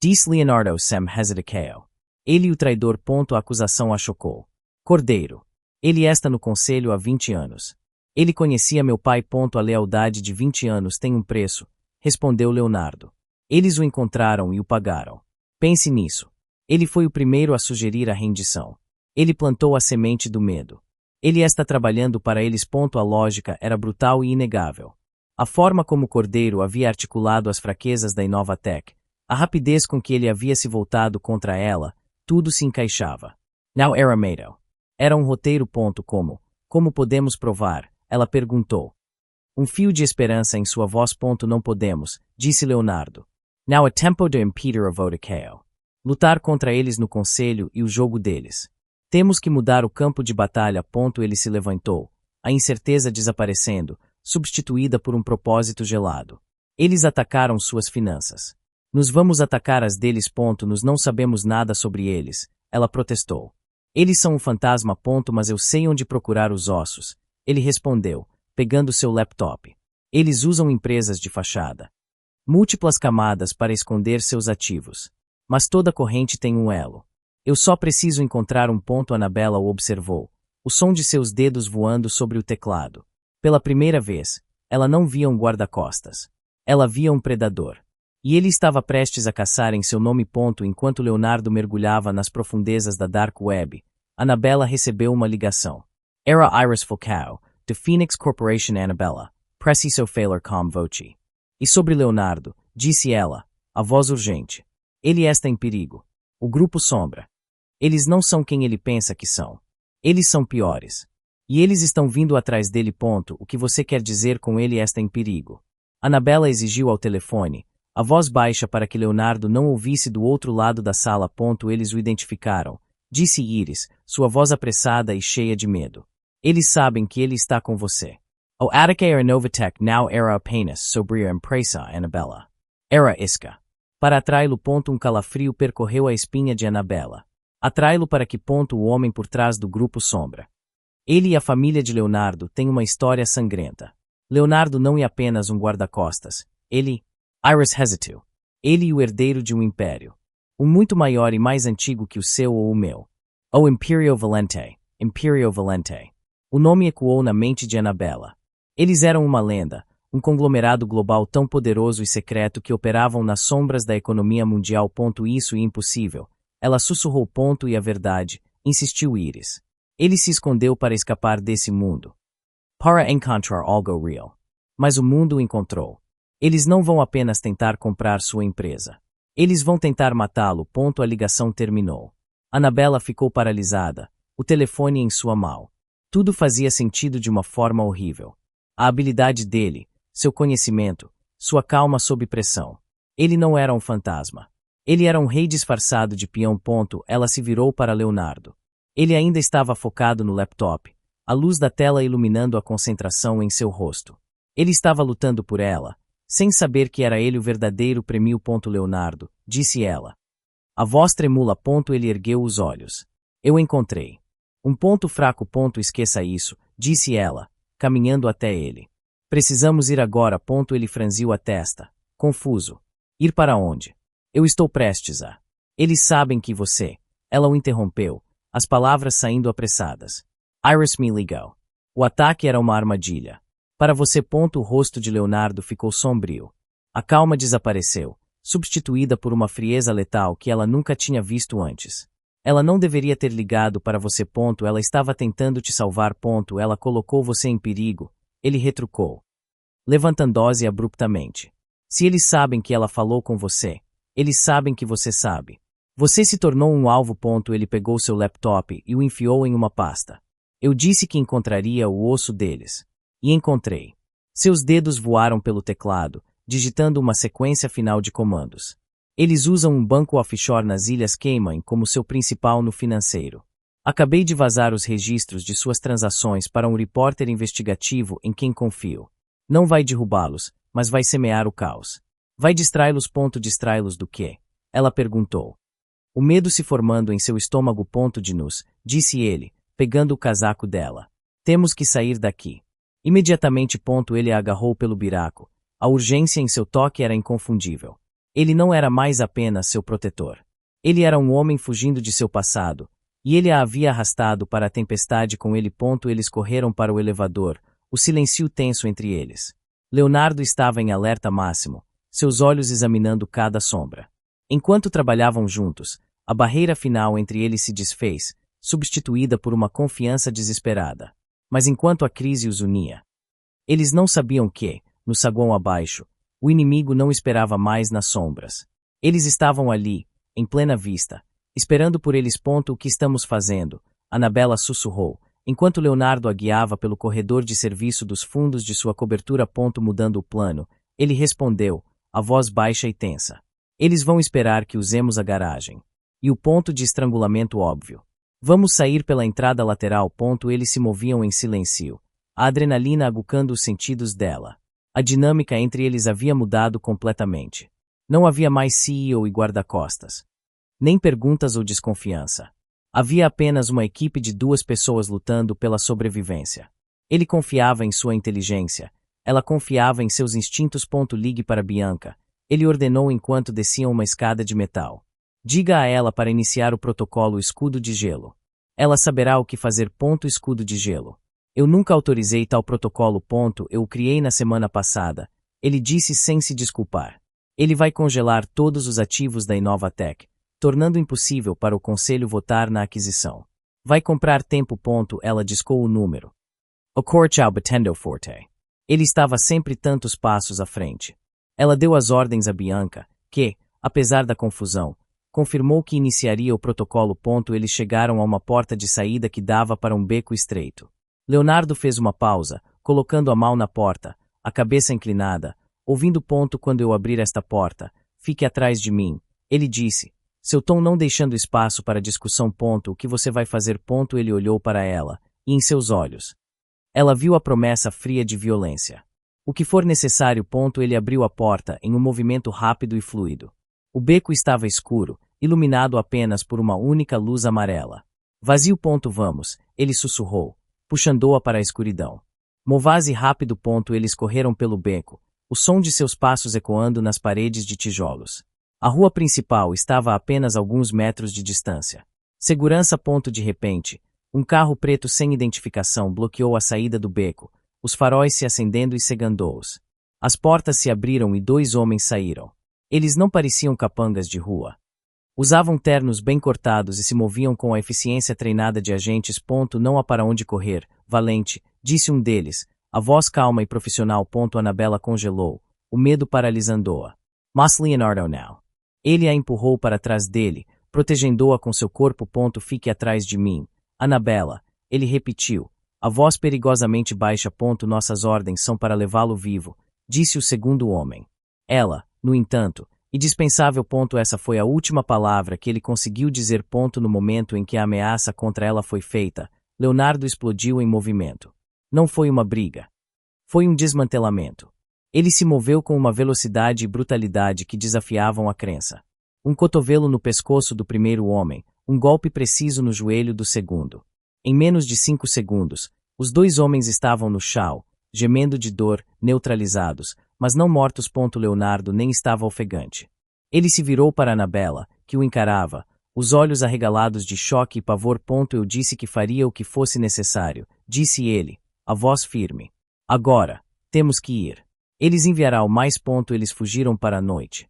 Disse Leonardo sem hesitação. Ele o traidor. A acusação a chocou. Cordeiro. Ele está no conselho há 20 anos. Ele conhecia meu pai. A lealdade de 20 anos tem um preço, respondeu Leonardo. Eles o encontraram e o pagaram. Pense nisso. Ele foi o primeiro a sugerir a rendição. Ele plantou a semente do medo. Ele está trabalhando para eles. A lógica era brutal e inegável. A forma como Cordeiro havia articulado as fraquezas da Inovatec, a rapidez com que ele havia se voltado contra ela, tudo se encaixava. Não era medo. Era um roteiro. Como podemos provar? Ela perguntou. Um fio de esperança em sua voz. Não podemos, disse Leonardo. Não é tempo de impedir a votação. Lutar contra eles no conselho e o jogo deles. Temos que mudar o campo de batalha. Ele se levantou, a incerteza desaparecendo, substituída por um propósito gelado. Eles atacaram suas finanças. Nos vamos atacar as deles. Nós não sabemos nada sobre eles, ela protestou. Eles são um fantasma. Mas eu sei onde procurar os ossos, ele respondeu, pegando seu laptop. Eles usam empresas de fachada. Múltiplas camadas para esconder seus ativos. Mas toda corrente tem um elo. Eu só preciso encontrar um. Annabella o observou, o som de seus dedos voando sobre o teclado. Pela primeira vez, ela não via um guarda-costas. Ela via um predador. E ele estava prestes a caçar em seu nome. Enquanto Leonardo mergulhava nas profundezas da Dark Web, Annabella recebeu uma ligação. Era Iris Falcao, de Phoenix Corporation. Annabella, preciso falar com voce. E sobre Leonardo, disse ela, a voz urgente. Ele está em perigo. O Grupo Sombra. Eles não são quem ele pensa que são. Eles são piores. E eles estão vindo atrás dele. O que você quer dizer com ele está em perigo? Annabella exigiu ao telefone, a voz baixa para que Leonardo não ouvisse do outro lado da sala. Eles o identificaram, disse Iris, sua voz apressada e cheia de medo. Eles sabem que ele está com você. O ataque a Inovatec não era apenas sobre a empresa, Annabella. Era isca. Para atraí-lo. Um calafrio percorreu a espinha de Annabella. Atraí-lo para que. O homem por trás do Grupo Sombra. Ele e a família de Leonardo têm uma história sangrenta. Leonardo não é apenas um guarda-costas. Iris hesitou. Ele e o herdeiro de um império. Um muito maior e mais antigo que o seu ou o meu. O Imperio Valente. Imperio Valente. O nome ecoou na mente de Annabella. Eles eram uma lenda, um conglomerado global tão poderoso e secreto que operavam nas sombras da economia mundial. Isso e impossível. Ela sussurrou. E a verdade, insistiu Iris. Ele se escondeu para escapar desse mundo. Para encontrar algo real. Mas o mundo o encontrou. Eles não vão apenas tentar comprar sua empresa. Eles vão tentar matá-lo. A ligação terminou. Annabella ficou paralisada, o telefone em sua mão. Tudo fazia sentido de uma forma horrível. A habilidade dele, seu conhecimento, sua calma sob pressão. Ele não era um fantasma. Ele era um rei disfarçado de peão. Ela se virou para Leonardo. Ele ainda estava focado no laptop, a luz da tela iluminando a concentração em seu rosto. Ele estava lutando por ela, sem saber que era ele o verdadeiro prêmio. Leonardo, disse ela. A voz tremula. Ele ergueu os olhos. Eu encontrei. Um ponto fraco. Esqueça isso, disse ela, caminhando até ele. Precisamos ir agora. Ele franziu a testa, confuso. Ir para onde? Eu estou prestes a. Eles sabem que você. Ela o interrompeu, as palavras saindo apressadas. Iris me ligou. O ataque era uma armadilha. Para você. O rosto de Leonardo ficou sombrio. A calma desapareceu, substituída por uma frieza letal que ela nunca tinha visto antes. Ela não deveria ter ligado para você. Ela estava tentando te salvar. Ela colocou você em perigo. Ele retrucou, levantando-se abruptamente. Se eles sabem que ela falou com você, eles sabem que você sabe. Você se tornou um alvo. Ele pegou seu laptop e o enfiou em uma pasta. Eu disse que encontraria o osso deles. E encontrei. Seus dedos voaram pelo teclado, digitando uma sequência final de comandos. Eles usam um banco offshore nas Ilhas Cayman como seu principal no financeiro. Acabei de vazar os registros de suas transações para um repórter investigativo em quem confio. Não vai derrubá-los, mas vai semear o caos. Vai distraí-los. Distraí-los do quê? Ela perguntou. O medo se formando em seu estômago. Disse ele, pegando o casaco dela. Temos que sair daqui. Imediatamente. Ele a agarrou pelo biraco. A urgência em seu toque era inconfundível. Ele não era mais apenas seu protetor. Ele era um homem fugindo de seu passado, e ele a havia arrastado para a tempestade com ele. Eles correram para o elevador, o silêncio tenso entre eles. Leonardo estava em alerta máximo, seus olhos examinando cada sombra. Enquanto trabalhavam juntos, a barreira final entre eles se desfez, substituída por uma confiança desesperada. Mas enquanto a crise os unia, eles não sabiam que, no saguão abaixo, o inimigo não esperava mais nas sombras. Eles estavam ali, em plena vista, esperando por eles. O que estamos fazendo? Annabella sussurrou, enquanto Leonardo a guiava pelo corredor de serviço dos fundos de sua cobertura. Mudando o plano, ele respondeu, a voz baixa e tensa. Eles vão esperar que usemos a garagem. E o ponto de estrangulamento óbvio. Vamos sair pela entrada lateral. Eles se moviam em silêncio, a adrenalina aguçando os sentidos dela. A dinâmica entre eles havia mudado completamente. Não havia mais CEO e guarda-costas. Nem perguntas ou desconfiança. Havia apenas uma equipe de 2 pessoas lutando pela sobrevivência. Ele confiava em sua inteligência. Ela confiava em seus instintos. Ligue para Bianca. Ele ordenou enquanto desciam uma escada de metal. Diga a ela para iniciar o protocolo escudo de gelo. Ela saberá o que fazer. Escudo de gelo. Eu nunca autorizei tal protocolo. Eu o criei na semana passada. Ele disse sem se desculpar. Ele vai congelar todos os ativos da Inovatec, tornando impossível para o conselho votar na aquisição. Vai comprar tempo. Ela discou o número. O Corchao batendo forte. Ele estava sempre tantos passos à frente. Ela deu as ordens a Bianca, que, apesar da confusão, confirmou que iniciaria o protocolo. Eles chegaram a uma porta de saída que dava para um beco estreito. Leonardo fez uma pausa, colocando a mão na porta, a cabeça inclinada, ouvindo. Quando eu abrir esta porta, fique atrás de mim, ele disse, seu tom não deixando espaço para discussão. O que você vai fazer? Ele olhou para ela, e em seus olhos. Ela viu a promessa fria de violência. O que for necessário. Ele abriu a porta em um movimento rápido e fluido. O beco estava escuro, iluminado apenas por uma única luz amarela. Vazio. Vamos, ele sussurrou. puxando-a para a escuridão. Movaz e rápido. Eles correram pelo beco, o som de seus passos ecoando nas paredes de tijolos. A rua principal estava a apenas alguns metros de distância. Segurança. De repente, um carro preto sem identificação bloqueou a saída do beco, os faróis se acendendo e cegando-os. As portas se abriram e 2 homens saíram. Eles não pareciam capangas de rua. Usavam ternos bem cortados e se moviam com a eficiência treinada de agentes. Não há para onde correr, valente, disse um deles, a voz calma e profissional. Annabella congelou, o medo paralisando-a. Mas Leonardo não. Ele a empurrou para trás dele, protegendo-a com seu corpo. Fique atrás de mim, Annabella, ele repetiu, a voz perigosamente baixa. Nossas ordens são para levá-lo vivo, disse o segundo homem. Ela, no entanto, indispensável. Essa foi a última palavra que ele conseguiu dizer. No momento em que a ameaça contra ela foi feita, Leonardo explodiu em movimento. Não foi uma briga. Foi um desmantelamento. Ele se moveu com uma velocidade e brutalidade que desafiavam a crença. Um cotovelo no pescoço do primeiro homem, um golpe preciso no joelho do segundo. Em menos de 5 segundos, os 2 homens estavam no chão, gemendo de dor, neutralizados, mas não mortos. Leonardo nem estava ofegante. Ele se virou para Annabella, que o encarava, os olhos arregalados de choque e pavor. Eu disse que faria o que fosse necessário, disse ele, a voz firme. Agora, temos que ir. Eles enviarão mais. Eles fugiram para a noite.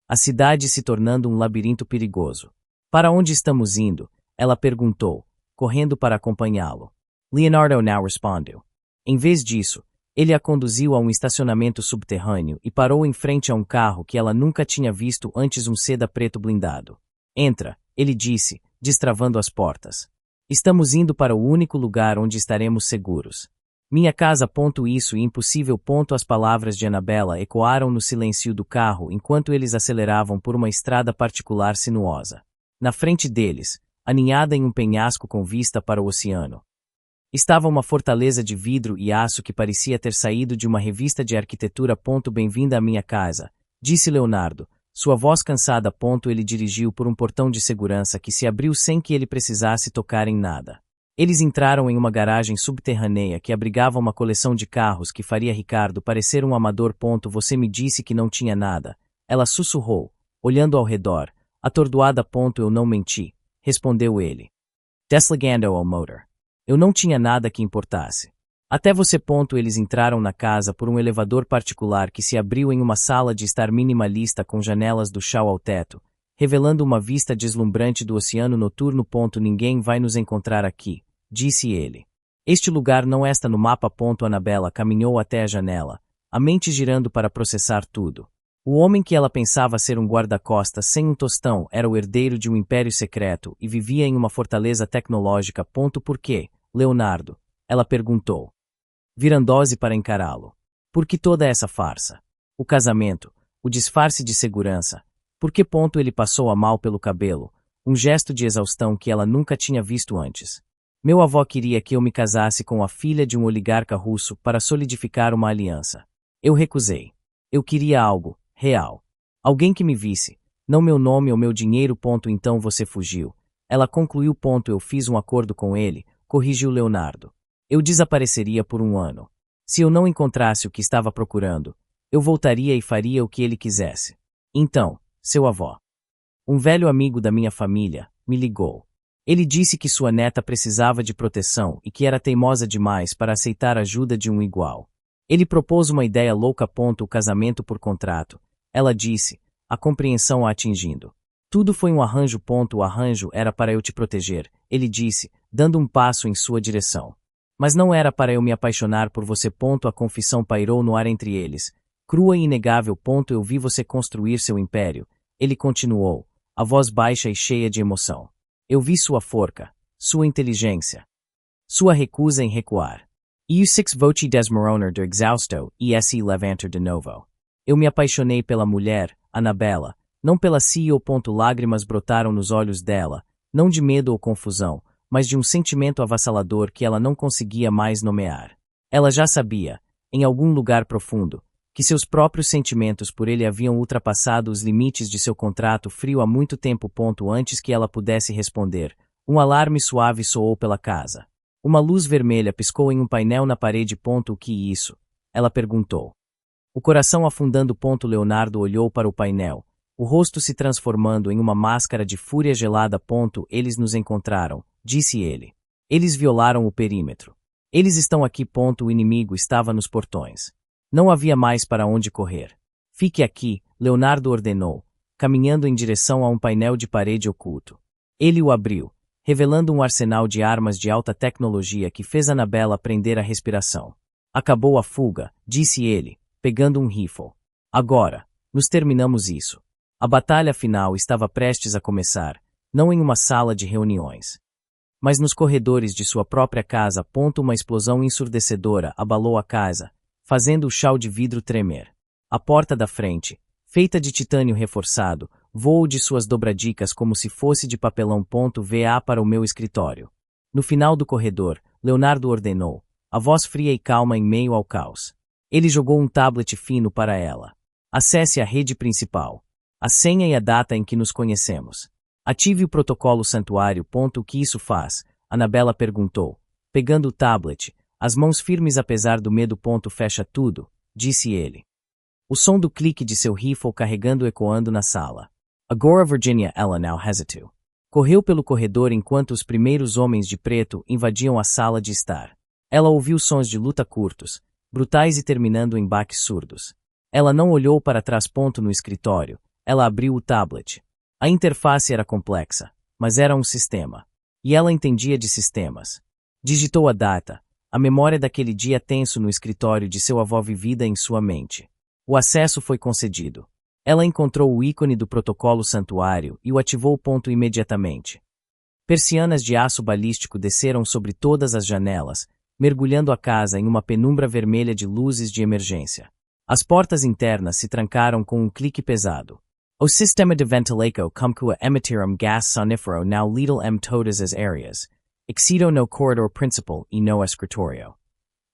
A cidade se tornando um labirinto perigoso. Para onde estamos indo? Ela perguntou, correndo para acompanhá-lo. Leonardo não respondeu. Em vez disso, ele a conduziu a um estacionamento subterrâneo e parou em frente a um carro que ela nunca tinha visto antes, um seda preto blindado. Entra, ele disse, destravando as portas. Estamos indo para o único lugar onde estaremos seguros. Minha casa. Isso e impossível. As palavras de Annabella ecoaram no silêncio do carro enquanto eles aceleravam por uma estrada particular sinuosa. Na frente deles, aninhada em um penhasco com vista para o oceano, estava uma fortaleza de vidro e aço que parecia ter saído de uma revista de arquitetura. Bem-vinda à minha casa, disse Leonardo, sua voz cansada. Ele dirigiu por um portão de segurança que se abriu sem que ele precisasse tocar em nada. Eles entraram em uma garagem subterrânea que abrigava uma coleção de carros que faria Ricardo parecer um amador. Você me disse que não tinha nada. Ela sussurrou, olhando ao redor, atordoada. Eu não menti, respondeu ele. Desligando ao motor. Eu não tinha nada que importasse. Até você. Eles entraram na casa por um elevador particular que se abriu em uma sala de estar minimalista com janelas do chão ao teto, revelando uma vista deslumbrante do oceano noturno. Ninguém vai nos encontrar aqui, disse ele. Este lugar não está no mapa. Annabella caminhou até a janela, a mente girando para processar tudo. O homem que ela pensava ser um guarda-costas sem um tostão era o herdeiro de um império secreto e vivia em uma fortaleza tecnológica. Por quê, Leonardo? Ela perguntou. Virando-se para encará-lo. Por que toda essa farsa? O casamento, o disfarce de segurança. Por que? Ele passou a mão pelo cabelo, um gesto de exaustão que ela nunca tinha visto antes. Meu avô queria que eu me casasse com a filha de um oligarca russo para solidificar uma aliança. Eu recusei. Eu queria algo real. Alguém que me visse, não meu nome ou meu dinheiro. Então você fugiu. Ela concluiu. Eu fiz um acordo com ele, corrigiu Leonardo. Eu desapareceria por 1 ano. Se eu não encontrasse o que estava procurando, eu voltaria e faria o que ele quisesse. Então, seu avô, um velho amigo da minha família, me ligou. Ele disse que sua neta precisava de proteção e que era teimosa demais para aceitar a ajuda de um igual. Ele propôs uma ideia louca. O casamento por contrato. Ela disse, a compreensão a atingindo. Tudo foi um arranjo. O arranjo era para eu te proteger, ele disse, dando um passo em sua direção. Mas não era para eu me apaixonar por você. A confissão pairou no ar entre eles, crua e inegável. Eu vi você construir seu império, ele continuou, a voz baixa e cheia de emoção. Eu vi sua forca, sua inteligência, sua recusa em recuar. E os 6 voci desmoronar do exausto e se levantar de novo. Eu me apaixonei pela mulher, Annabella, não pela CEO. Lágrimas brotaram nos olhos dela, não de medo ou confusão, mas de um sentimento avassalador que ela não conseguia mais nomear. Ela já sabia, em algum lugar profundo, que seus próprios sentimentos por ele haviam ultrapassado os limites de seu contrato frio há muito tempo. Antes que ela pudesse responder, um alarme suave soou pela casa. Uma luz vermelha piscou em um painel na parede. O que é isso? Ela perguntou. O coração afundando. Leonardo olhou para o painel, o rosto se transformando em uma máscara de fúria gelada. Eles nos encontraram, disse ele. Eles violaram o perímetro. Eles estão aqui. O inimigo estava nos portões. Não havia mais para onde correr. Fique aqui, Leonardo ordenou, caminhando em direção a um painel de parede oculto. Ele o abriu, revelando um arsenal de armas de alta tecnologia que fez Annabella prender a respiração. Acabou a fuga, disse ele, pegando um rifle. Agora, nos terminamos isso. A batalha final estava prestes a começar, não em uma sala de reuniões, mas nos corredores de sua própria casa. Uma explosão ensurdecedora abalou a casa, fazendo o chão de vidro tremer. A porta da frente, feita de titânio reforçado, voou de suas dobradicas como se fosse de papelão. Vá para o meu escritório. No final do corredor, Leonardo ordenou, a voz fria e calma em meio ao caos. Ele jogou um tablet fino para ela. Acesse a rede principal. A senha e a data em que nos conhecemos. Ative o protocolo santuário. O que isso faz? Annabella perguntou, pegando o tablet, as mãos firmes apesar do medo. Fecha tudo, disse ele. O som do clique de seu rifle carregando ecoando na sala. Agora Virginia, ela now hesitou. Correu pelo corredor enquanto os primeiros homens de preto invadiam a sala de estar. Ela ouviu sons de luta curtos, brutais e terminando em baques surdos. Ela não olhou para trás. No escritório, ela abriu o tablet. A interface era complexa, mas era um sistema. E ela entendia de sistemas. Digitou a data, a memória daquele dia tenso no escritório de seu avô vivida em sua mente. O acesso foi concedido. Ela encontrou o ícone do protocolo santuário e o ativou. Imediatamente. Persianas de aço balístico desceram sobre todas as janelas, mergulhando a casa em uma penumbra vermelha de luzes de emergência. As portas internas se trancaram com um clique pesado. O sistema de ventilação como emitiram gas sonífero now lethal todas as áreas, exceto no corredor principal e no escritório.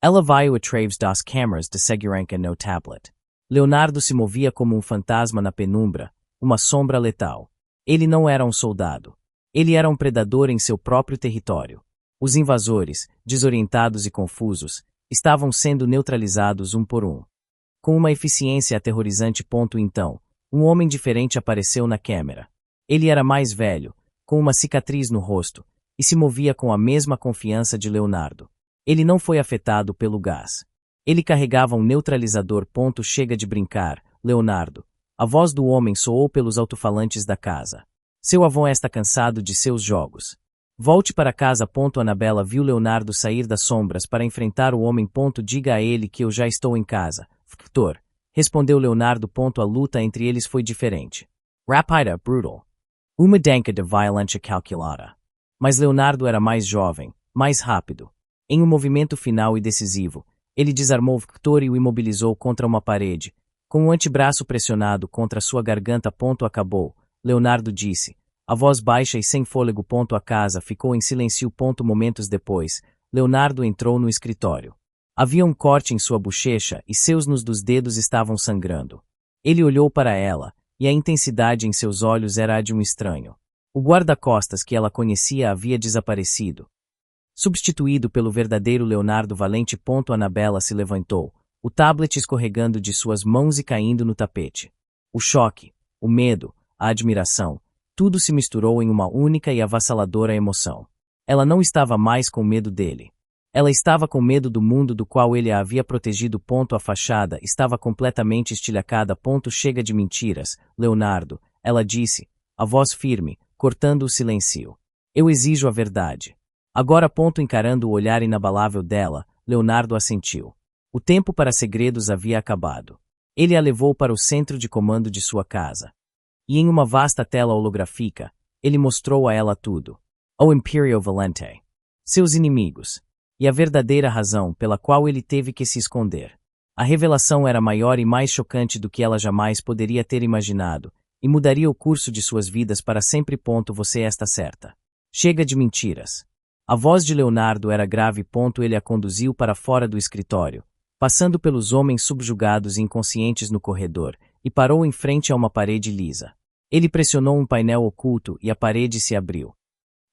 Ela viu através das câmeras de segurança no tablet. Leonardo se movia como um fantasma na penumbra, uma sombra letal. Ele não era um soldado. Ele era um predador em seu próprio território. Os invasores, desorientados e confusos, estavam sendo neutralizados um por um. Com uma eficiência aterrorizante. Então, um homem diferente apareceu na câmera. Ele era mais velho, com uma cicatriz no rosto, e se movia com a mesma confiança de Leonardo. Ele não foi afetado pelo gás. Ele carregava um neutralizador. Chega de brincar, Leonardo. A voz do homem soou pelos alto-falantes da casa. Seu avô está cansado de seus jogos. Volte para casa. Annabella viu Leonardo sair das sombras para enfrentar o homem. Diga a ele que eu já estou em casa, Victor. Respondeu Leonardo. A luta entre eles foi diferente. Rápida, brutal. Uma dança de violência calculada. Mas Leonardo era mais jovem, mais rápido. Em um movimento final e decisivo, ele desarmou Victor e o imobilizou contra uma parede, com o antebraço pressionado contra sua garganta. Acabou, Leonardo disse, a voz baixa e sem fôlego. A casa ficou em silêncio. Momentos depois, Leonardo entrou no escritório. Havia um corte em sua bochecha e seus nus dos dedos estavam sangrando. Ele olhou para ela, e a intensidade em seus olhos era a de um estranho. O guarda-costas que ela conhecia havia desaparecido, substituído pelo verdadeiro Leonardo Valente. Annabella se levantou, o tablet escorregando de suas mãos e caindo no tapete. O choque, o medo, a admiração, tudo se misturou em uma única e avassaladora emoção. Ela não estava mais com medo dele. Ela estava com medo do mundo do qual ele a havia protegido. A fachada estava completamente estilhacada. Chega de mentiras, Leonardo, ela disse, a voz firme, cortando o silêncio. Eu exijo a verdade. Agora. Encarando o olhar inabalável dela, Leonardo assentiu. O tempo para segredos havia acabado. Ele a levou para o centro de comando de sua casa. E em uma vasta tela holográfica, ele mostrou a ela tudo. O Império Valente. Seus inimigos. E a verdadeira razão pela qual ele teve que se esconder. A revelação era maior e mais chocante do que ela jamais poderia ter imaginado, e mudaria o curso de suas vidas para sempre. Você está certa. Chega de mentiras. A voz de Leonardo era grave. Ele a conduziu para fora do escritório, passando pelos homens subjugados e inconscientes no corredor, e parou em frente a uma parede lisa. Ele pressionou um painel oculto e a parede se abriu.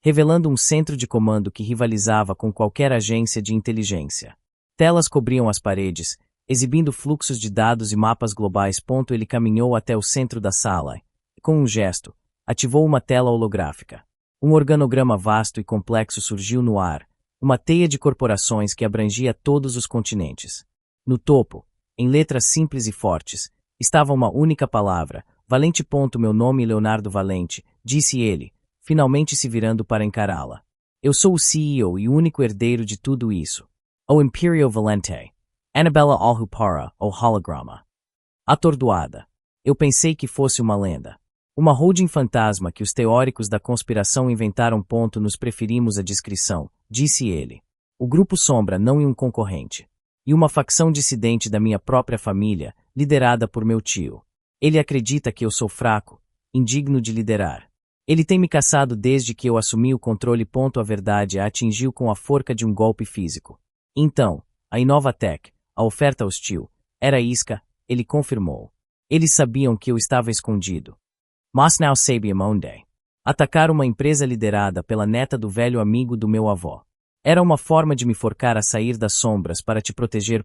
revelando um centro de comando que rivalizava com qualquer agência de inteligência. Telas cobriam as paredes, exibindo fluxos de dados e mapas globais. Ele caminhou até o centro da sala e, com um gesto, ativou uma tela holográfica. Um organograma vasto e complexo surgiu no ar, uma teia de corporações que abrangia todos os continentes. No topo, em letras simples e fortes, estava uma única palavra: Valente. Meu nome é Leonardo Valente, disse ele, finalmente se virando para encará-la. Eu sou o CEO e o único herdeiro de tudo isso. O Império Valente. Annabella Alhupara, o holograma. Atordoada. Eu pensei que fosse uma lenda. Uma holding fantasma que os teóricos da conspiração inventaram. Nos preferimos a descrição, disse ele. O Grupo Sombra não é um concorrente. E uma facção dissidente da minha própria família, liderada por meu tio. Ele acredita que eu sou fraco, indigno de liderar. Ele tem me caçado desde que eu assumi o controle. A verdade a atingiu com a forca de um golpe físico. Então, a Inovatec, a oferta hostil, era isca, ele confirmou. Eles sabiam que eu estava escondido. Mas não sabiam onde. Atacar uma empresa liderada pela neta do velho amigo do meu avô. Era uma forma de me forcar a sair das sombras para te proteger.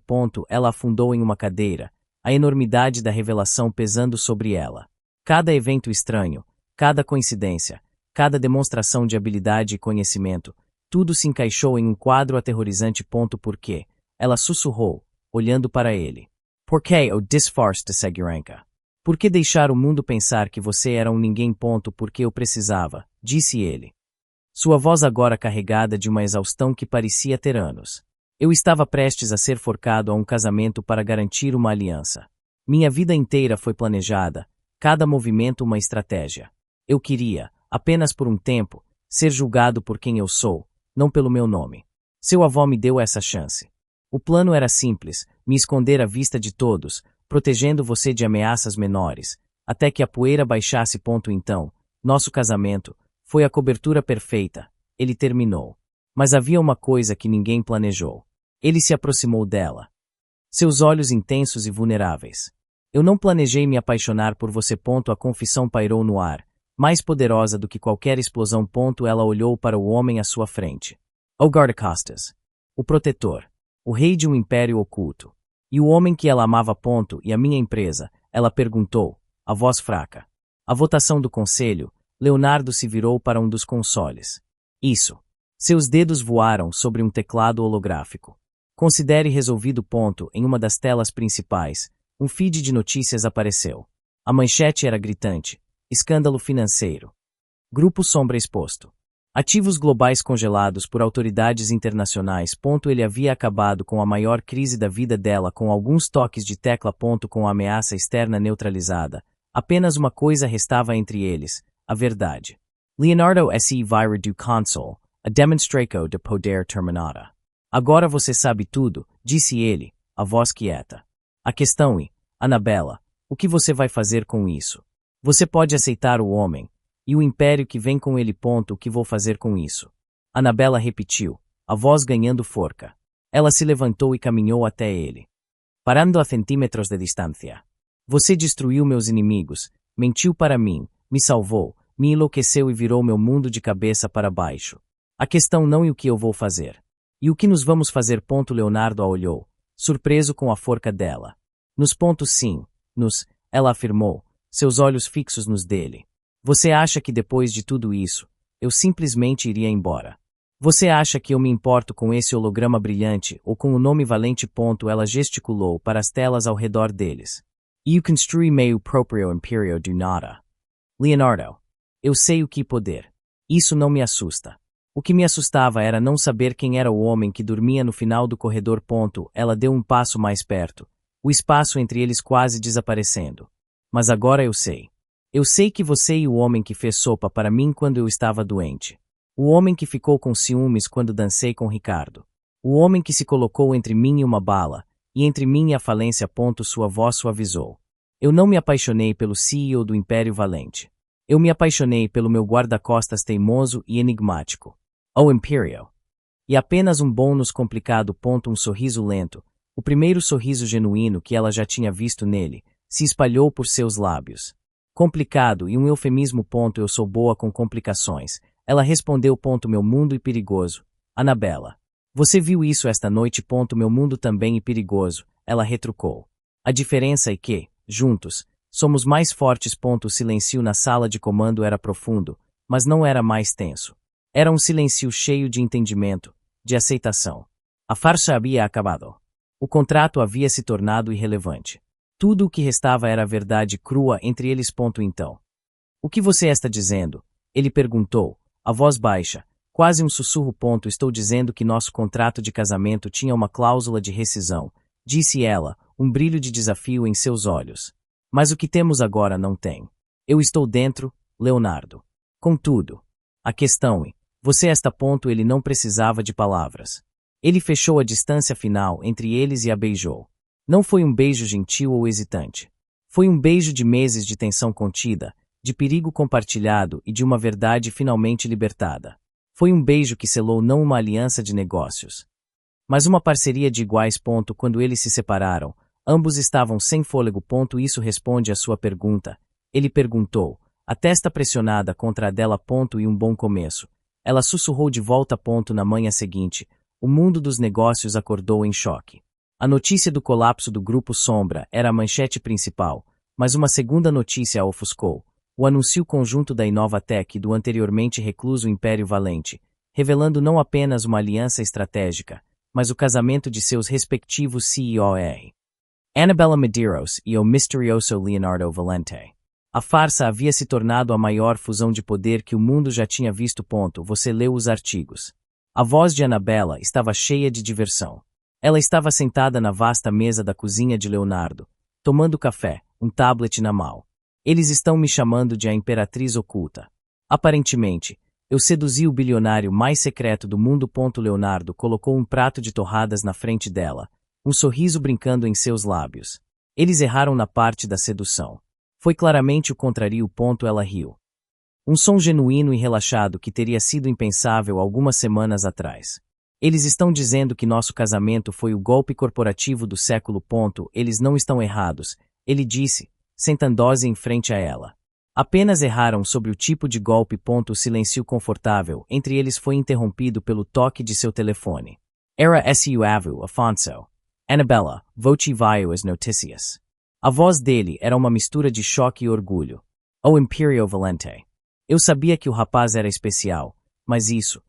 Ela afundou em uma cadeira, a enormidade da revelação pesando sobre ela. Cada evento estranho, cada coincidência, cada demonstração de habilidade e conhecimento, tudo se encaixou em um quadro aterrorizante. Por quê? Ela sussurrou, olhando para ele. Por que o disfarce de segurança? Por que deixar o mundo pensar que você era um ninguém? Porque eu precisava, disse ele. Sua voz agora carregada de uma exaustão que parecia ter anos. Eu estava prestes a ser forcado a um casamento para garantir uma aliança. Minha vida inteira foi planejada, cada movimento uma estratégia. Eu queria, apenas por um tempo, ser julgado por quem eu sou, não pelo meu nome. Seu avô me deu essa chance. O plano era simples, me esconder à vista de todos, protegendo você de ameaças menores, até que a poeira baixasse. Então, nosso casamento foi a cobertura perfeita. Ele terminou. Mas havia uma coisa que ninguém planejou. Ele se aproximou dela. Seus olhos intensos e vulneráveis. Eu não planejei me apaixonar por você. A confissão pairou no ar, mais poderosa do que qualquer explosão. Ela olhou para o homem à sua frente. O guarda-costas. O protetor. O rei de um império oculto. E o homem que ela amava. E a minha empresa? Ela perguntou, a voz fraca. A votação do conselho. Leonardo se virou para um dos consoles. Isso. Seus dedos voaram sobre um teclado holográfico. Considere resolvido. Em uma das telas principais, um feed de notícias apareceu. A manchete era gritante. Escândalo financeiro. Grupo Sombra exposto. Ativos globais congelados por autoridades internacionais. Ele havia acabado com a maior crise da vida dela com alguns toques de tecla. Com a ameaça externa neutralizada. Apenas uma coisa restava entre eles. A verdade. Leonardo se vira do console, a demonstração de poder terminada. Agora você sabe tudo, disse ele, a voz quieta. A questão é, Annabella, o que você vai fazer com isso? Você pode aceitar o homem, e o império que vem com ele. O que vou fazer com isso? Annabella repetiu, a voz ganhando forca. Ela se levantou e caminhou até ele. Parando a centímetros de distância. Você destruiu meus inimigos, mentiu para mim, me salvou, me enlouqueceu e virou meu mundo de cabeça para baixo. A questão não é o que eu vou fazer. E o que nos vamos fazer? Leonardo a olhou, surpreso com a forca dela. Sim, ela afirmou, seus olhos fixos nos dele. Você acha que depois de tudo isso, eu simplesmente iria embora? Você acha que eu me importo com esse holograma brilhante ou com o nome Valente? Ela gesticulou para as telas ao redor deles. Eu construí meio próprio império do nada. Leonardo. Eu sei o que poder. Isso não me assusta. O que me assustava era não saber quem era o homem que dormia no final do corredor. Ela deu um passo mais perto, o espaço entre eles quase desaparecendo. Mas agora eu sei. Eu sei que você e o homem que fez sopa para mim quando eu estava doente. O homem que ficou com ciúmes quando dancei com Ricardo. O homem que se colocou entre mim e uma bala, e entre mim e a falência. Sua voz suavizou. Eu não me apaixonei pelo CEO do Império Valente. Eu me apaixonei pelo meu guarda-costas teimoso e enigmático. O Império. E apenas um bônus complicado. Um sorriso lento, o primeiro sorriso genuíno que ela já tinha visto nele, se espalhou por seus lábios. Complicado e um eufemismo. Eu sou boa com complicações. Ela respondeu, meu mundo e perigoso. Annabella. Você viu isso esta noite, meu mundo também e perigoso. Ela retrucou. A diferença é que, juntos, somos mais fortes. O silêncio na sala de comando era profundo, mas não era mais tenso. Era um silêncio cheio de entendimento, de aceitação. A farsa havia acabado. O contrato havia se tornado irrelevante. Tudo o que restava era a verdade crua entre eles. Então. O que você está dizendo? Ele perguntou, a voz baixa, quase um sussurro. Estou dizendo que nosso contrato de casamento tinha uma cláusula de rescisão, disse ela, um brilho de desafio em seus olhos. Mas o que temos agora não tem. Eu estou dentro, Leonardo. Contudo, a questão é, você está. Ele não precisava de palavras. Ele fechou a distância final entre eles e a beijou. Não foi um beijo gentil ou hesitante. Foi um beijo de meses de tensão contida, de perigo compartilhado e de uma verdade finalmente libertada. Foi um beijo que selou não uma aliança de negócios, mas uma parceria de iguais. Quando eles se separaram, ambos estavam sem fôlego. Isso responde à sua pergunta. Ele perguntou, a testa pressionada contra a dela. E um bom começo. Ela sussurrou de volta. Na manhã seguinte, o mundo dos negócios acordou em choque. A notícia do colapso do Grupo Sombra era a manchete principal, mas uma segunda notícia a ofuscou. O anúncio conjunto da Inovatec e do anteriormente recluso Império Valente, revelando não apenas uma aliança estratégica, mas o casamento de seus respectivos CEOs. Annabella Medeiros e o misterioso Leonardo Valente. A farsa havia se tornado a maior fusão de poder que o mundo já tinha visto. Você leu os artigos. A voz de Annabella estava cheia de diversão. Ela estava sentada na vasta mesa da cozinha de Leonardo, tomando café, um tablet na mão. Eles estão me chamando de a Imperatriz Oculta. Aparentemente, eu seduzi o bilionário mais secreto do mundo. Leonardo colocou um prato de torradas na frente dela, um sorriso brincando em seus lábios. Eles erraram na parte da sedução. Foi claramente o contrário. Ela riu. Um som genuíno e relaxado que teria sido impensável algumas semanas atrás. Eles estão dizendo que nosso casamento foi o golpe corporativo do século. Eles não estão errados, ele disse, sentando-se em frente a ela. Apenas erraram sobre o tipo de golpe. O silêncio confortável entre eles foi interrompido pelo toque de seu telefone. Era Suavo Afonso. Annabella, voce veio as notícias. A voz dele era uma mistura de choque e orgulho. O Império Valente. Eu sabia que o rapaz era especial, mas isso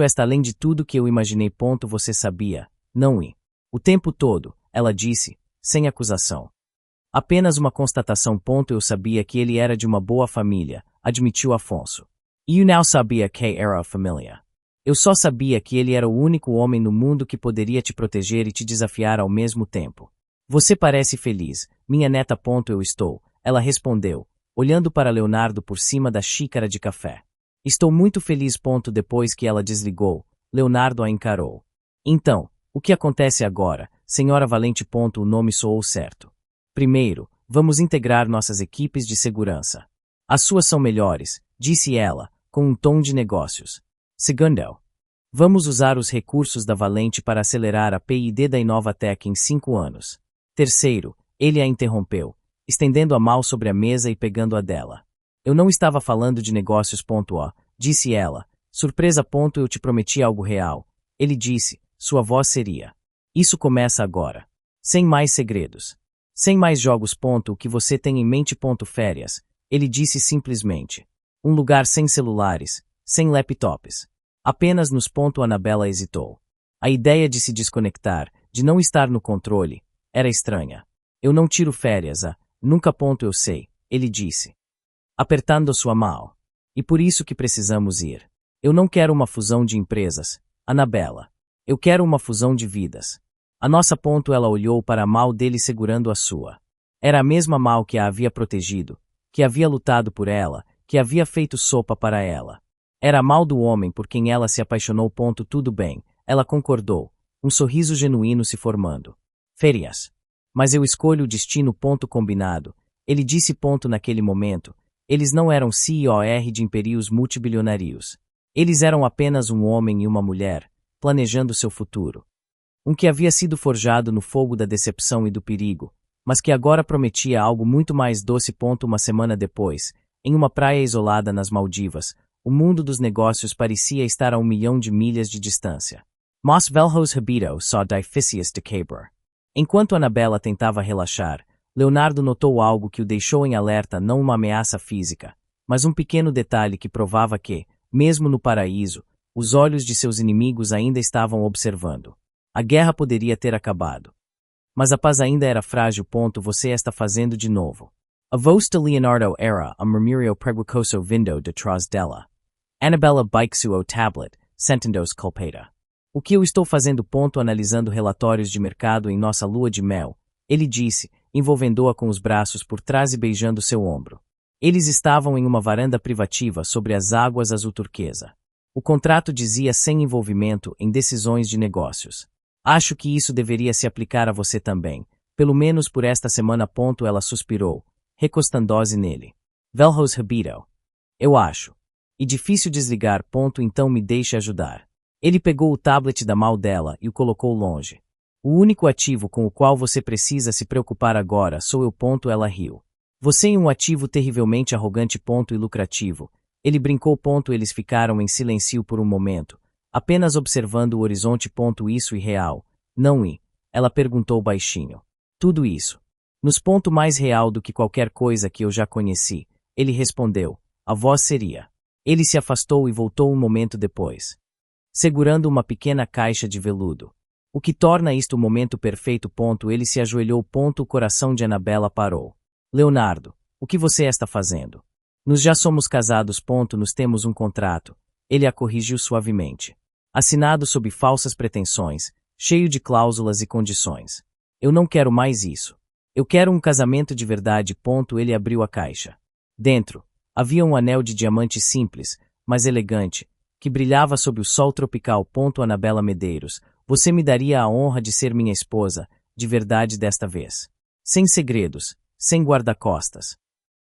está além de tudo que eu imaginei. Você sabia, não é? O tempo todo, ela disse, sem acusação. Apenas uma constatação. Eu sabia que ele era de uma boa família, admitiu Afonso. E eu não sabia que era a família. Eu só sabia que ele era o único homem no mundo que poderia te proteger e te desafiar ao mesmo tempo. Você parece feliz, minha neta. Eu estou, ela respondeu, olhando para Leonardo por cima da xícara de café. Estou muito feliz. Depois que ela desligou, Leonardo a encarou. Então, o que acontece agora, senhora Valente? O nome soou certo. Primeiro, vamos integrar nossas equipes de segurança. As suas são melhores, disse ela, com um tom de negócios. Segundo, vamos usar os recursos da Valente para acelerar a P&D da Inovatec em 5 anos. Terceiro, ele a interrompeu, estendendo a mão sobre a mesa e pegando a dela. Eu não estava falando de negócios. Disse ela, surpresa. Eu te prometi algo real. Ele disse, sua voz seria. Isso começa agora. Sem mais segredos. Sem mais jogos. O que você tem em mente? Férias. Ele disse simplesmente. Um lugar sem celulares, sem laptops. Apenas nos. Annabella hesitou. A ideia de se desconectar, de não estar no controle, era estranha. Eu não tiro férias, nunca. Eu sei, ele disse, apertando sua mão. E por isso que precisamos ir. Eu não quero uma fusão de empresas, Annabella. Eu quero uma fusão de vidas. A nossa. Ela olhou para a mão dele segurando a sua. Era a mesma mão que a havia protegido, que havia lutado por ela, que havia feito sopa para ela. Era a mão do homem por quem ela se apaixonou. Tudo bem, ela concordou, um sorriso genuíno se formando. Férias. Mas eu escolho o destino. Combinado. Ele disse. Naquele momento, eles não eram CEOs de impérios multibilionários. Eles eram apenas um homem e uma mulher, planejando seu futuro. Um que havia sido forjado no fogo da decepção e do perigo, mas que agora prometia algo muito mais doce. Uma semana depois, em uma praia isolada nas Maldivas, O mundo dos negócios parecia estar a 1 milhão de milhas de distância. Mas velhos habito só difíceis de quebrar. Enquanto Annabella tentava relaxar, Leonardo notou algo que o deixou em alerta, não uma ameaça física, mas um pequeno detalhe que provava que, mesmo no paraíso, os olhos de seus inimigos ainda estavam observando. A guerra poderia ter acabado. Mas a paz ainda era frágil. Você está fazendo de novo. A voz de Leonardo era a murmúrio preguiçoso vindo de trás dela. Annabella baixa o tablet, sentindo-se culpada. O que eu estou fazendo? Analisando relatórios de mercado em nossa lua de mel, ele disse, envolvendo-a com os braços por trás e beijando seu ombro. Eles estavam em uma varanda privativa sobre as águas azul turquesa. O contrato dizia sem envolvimento em decisões de negócios. Acho que isso deveria se aplicar a você também, pelo menos por esta semana. Ela suspirou, recostando-se nele. Velhos habito. Eu acho. E difícil desligar. Então me deixe ajudar. Ele pegou o tablet da mão dela e o colocou longe. O único ativo com o qual você precisa se preocupar agora sou eu. Ela riu. Você é um ativo terrivelmente arrogante. E lucrativo. Ele brincou. Eles ficaram em silêncio por um momento, apenas observando o horizonte. Isso é real, não é? Ela perguntou baixinho. Tudo isso. Nos mais real do que qualquer coisa que eu já conheci, ele respondeu. A voz seria. Ele se afastou e voltou um momento depois, segurando uma pequena caixa de veludo. O que torna isto o momento perfeito. Ele se ajoelhou. O coração de Annabella parou. Leonardo, o que você está fazendo? Nós já somos casados. Nós temos um contrato. Ele a corrigiu suavemente. Assinado sob falsas pretensões, cheio de cláusulas e condições. Eu não quero mais isso. Eu quero um casamento de verdade. Ele abriu a caixa. Dentro, havia um anel de diamante simples, mas elegante, que brilhava sob o sol tropical. Annabella Medeiros, você me daria a honra de ser minha esposa, de verdade desta vez. Sem segredos, sem guarda-costas.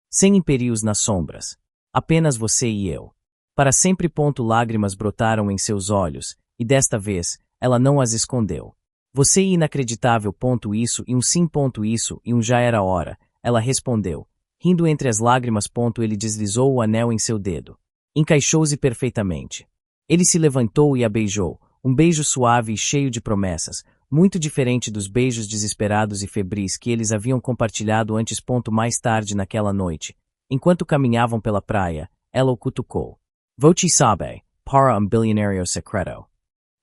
Sem impérios nas sombras. Apenas você e eu. Para sempre. Lágrimas brotaram em seus olhos, e desta vez, ela não as escondeu. Você é inacreditável. Isso e um sim. Isso e um já era hora, ela respondeu, rindo entre as lágrimas. Ele deslizou o anel em seu dedo. Encaixou-se perfeitamente. Ele se levantou e a beijou, um beijo suave e cheio de promessas, muito diferente dos beijos desesperados e febris que eles haviam compartilhado antes. Mais tarde naquela noite, enquanto caminhavam pela praia, ela o cutucou. Você sabe, para bilionário secreto.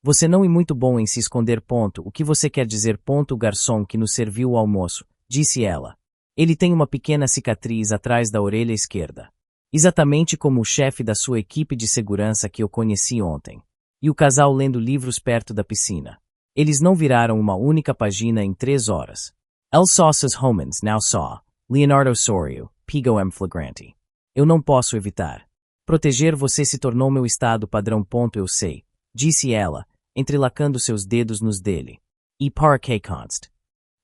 Você não é muito bom em se esconder. O que você quer dizer? O garçom que nos serviu o almoço, disse ela. Ele tem uma pequena cicatriz atrás da orelha esquerda. Exatamente como o chefe da sua equipe de segurança que eu conheci ontem. E o casal lendo livros perto da piscina. Eles não viraram uma única página em 3 horas. El só seus homens, now só. Leonardo Sorio, pigo em flagrante. Eu não posso evitar. Proteger você se tornou meu estado padrão. Eu sei, disse ela, entrelacando seus dedos nos dele. E para que conste.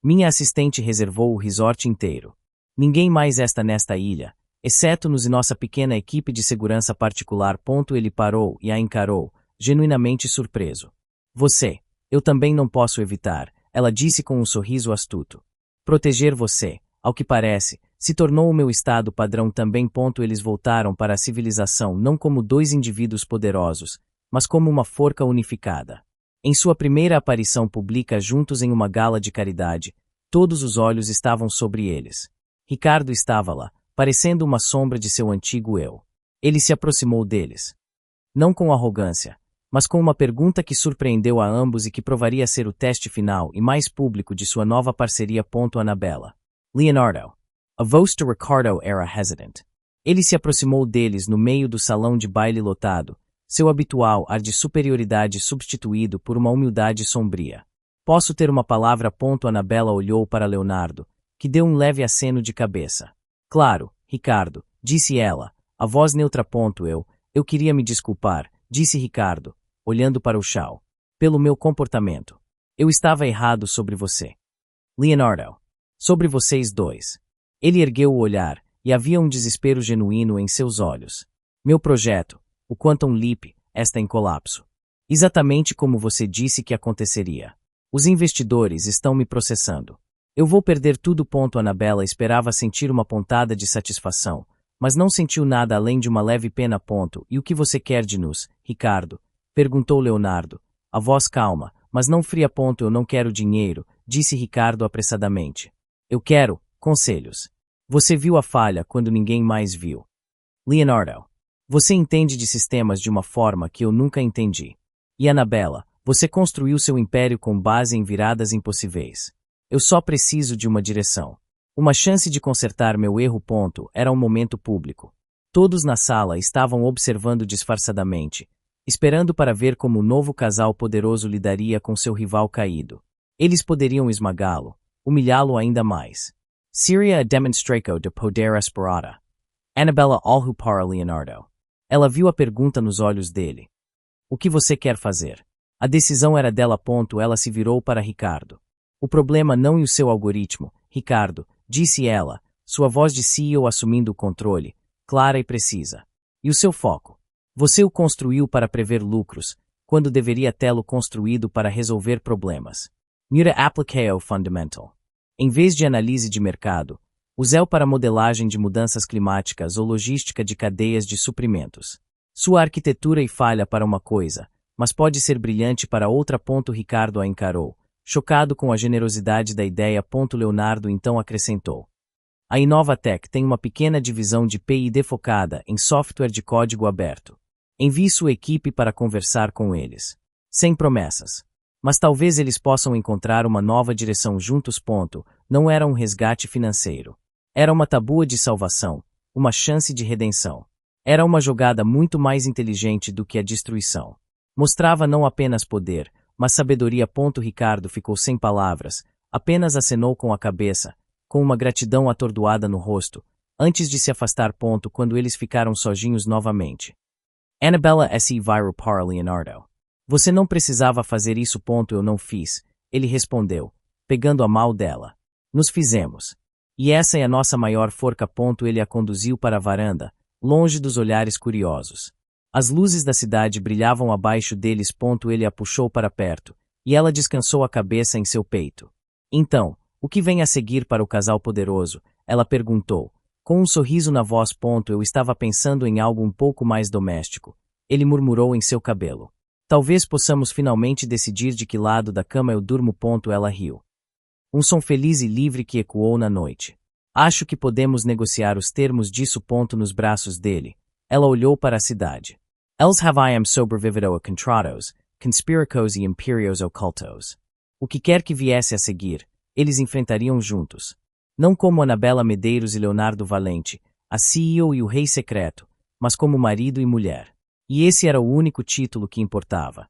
Minha assistente reservou o resort inteiro. Ninguém mais está nesta ilha, exceto-nos e nossa pequena equipe de segurança particular. Ele parou e a encarou, genuinamente surpreso. Você, eu também não posso evitar, ela disse com um sorriso astuto. Proteger você, ao que parece, se tornou o meu estado padrão também. Eles voltaram para a civilização não como 2 indivíduos poderosos, mas como uma forca unificada. Em sua primeira aparição pública juntos em uma gala de caridade, todos os olhos estavam sobre eles. Ricardo estava lá, parecendo uma sombra de seu antigo eu. Ele se aproximou deles. Não com arrogância, mas com uma pergunta que surpreendeu a ambos e que provaria ser o teste final e mais público de sua nova parceria. Annabella. Leonardo. A voz de Ricardo era hesitant. Ele se aproximou deles no meio do salão de baile lotado, seu habitual ar de superioridade substituído por uma humildade sombria. Posso ter uma palavra? Annabella olhou para Leonardo, que deu um leve aceno de cabeça. Claro, Ricardo, disse ela, a voz neutra. Eu queria me desculpar, disse Ricardo, olhando para o chão. Pelo meu comportamento. Eu estava errado sobre você. Leonardo. Sobre vocês dois. Ele ergueu o olhar, e havia um desespero genuíno em seus olhos. Meu projeto, o Quantum Leap, está em colapso. Exatamente como você disse que aconteceria. Os investidores estão me processando. Eu vou perder tudo. Annabella esperava sentir uma pontada de satisfação, mas não sentiu nada além de uma leve pena. E o que você quer de nos, Ricardo? Perguntou Leonardo, a voz calma, mas não fria. Eu não quero dinheiro, disse Ricardo apressadamente. Eu quero conselhos. Você viu a falha quando ninguém mais viu. Leonardo. Você entende de sistemas de uma forma que eu nunca entendi. E Annabella, você construiu seu império com base em viradas impossíveis. Eu só preciso de uma direção. Uma chance de consertar meu erro. Era um momento público. Todos na sala estavam observando disfarçadamente, esperando para ver como o novo casal poderoso lidaria com seu rival caído. Eles poderiam esmagá-lo, humilhá-lo ainda mais. Seria a demonstração de poder esperada. Annabella olhou para Leonardo. Ela viu a pergunta nos olhos dele. O que você quer fazer? A decisão era dela. Ela se virou para Ricardo. O problema não é o seu algoritmo, Ricardo, disse ela, sua voz de CEO assumindo o controle, clara e precisa. E o seu foco? Você o construiu para prever lucros, quando deveria tê-lo construído para resolver problemas. Mira aplicao fundamental. Em vez de análise de mercado, use-o para modelagem de mudanças climáticas ou logística de cadeias de suprimentos. Sua arquitetura é falha para uma coisa, mas pode ser brilhante para outra. Ricardo a encarou, chocado com a generosidade da ideia. Leonardo então acrescentou. A Inovatec tem uma pequena divisão de P&D focada em software de código aberto. Envie sua equipe para conversar com eles. Sem promessas. Mas talvez eles possam encontrar uma nova direção juntos. Não era um resgate financeiro. Era uma tábua de salvação, uma chance de redenção. Era uma jogada muito mais inteligente do que a destruição. Mostrava não apenas poder, mas sabedoria. Ricardo ficou sem palavras, apenas acenou com a cabeça, com uma gratidão atordoada no rosto, antes de se afastar. Quando eles ficaram sozinhos novamente. Annabella se virou para Leonardo. Você não precisava fazer isso. Eu não fiz, ele respondeu, pegando a mão dela. Nos fizemos. E essa é a nossa maior forca. Ele a conduziu para a varanda, longe dos olhares curiosos. As luzes da cidade brilhavam abaixo deles. Ele a puxou para perto, e ela descansou a cabeça em seu peito. Então, o que vem a seguir para o casal poderoso? Ela perguntou, com um sorriso na voz. Eu estava pensando em algo um pouco mais doméstico. Ele murmurou em seu cabelo. Talvez possamos finalmente decidir de que lado da cama eu durmo. Ela riu. Um som feliz e livre que ecoou na noite. Acho que podemos negociar os termos disso. Nos braços dele. Ela olhou para a cidade. Eles haviam sobrevivido a contratos, conspiracos e impérios ocultos. O que quer que viesse a seguir, eles enfrentariam juntos. Não como Annabella Medeiros e Leonardo Valente, a CEO e o rei secreto, mas como marido e mulher. E esse era o único título que importava.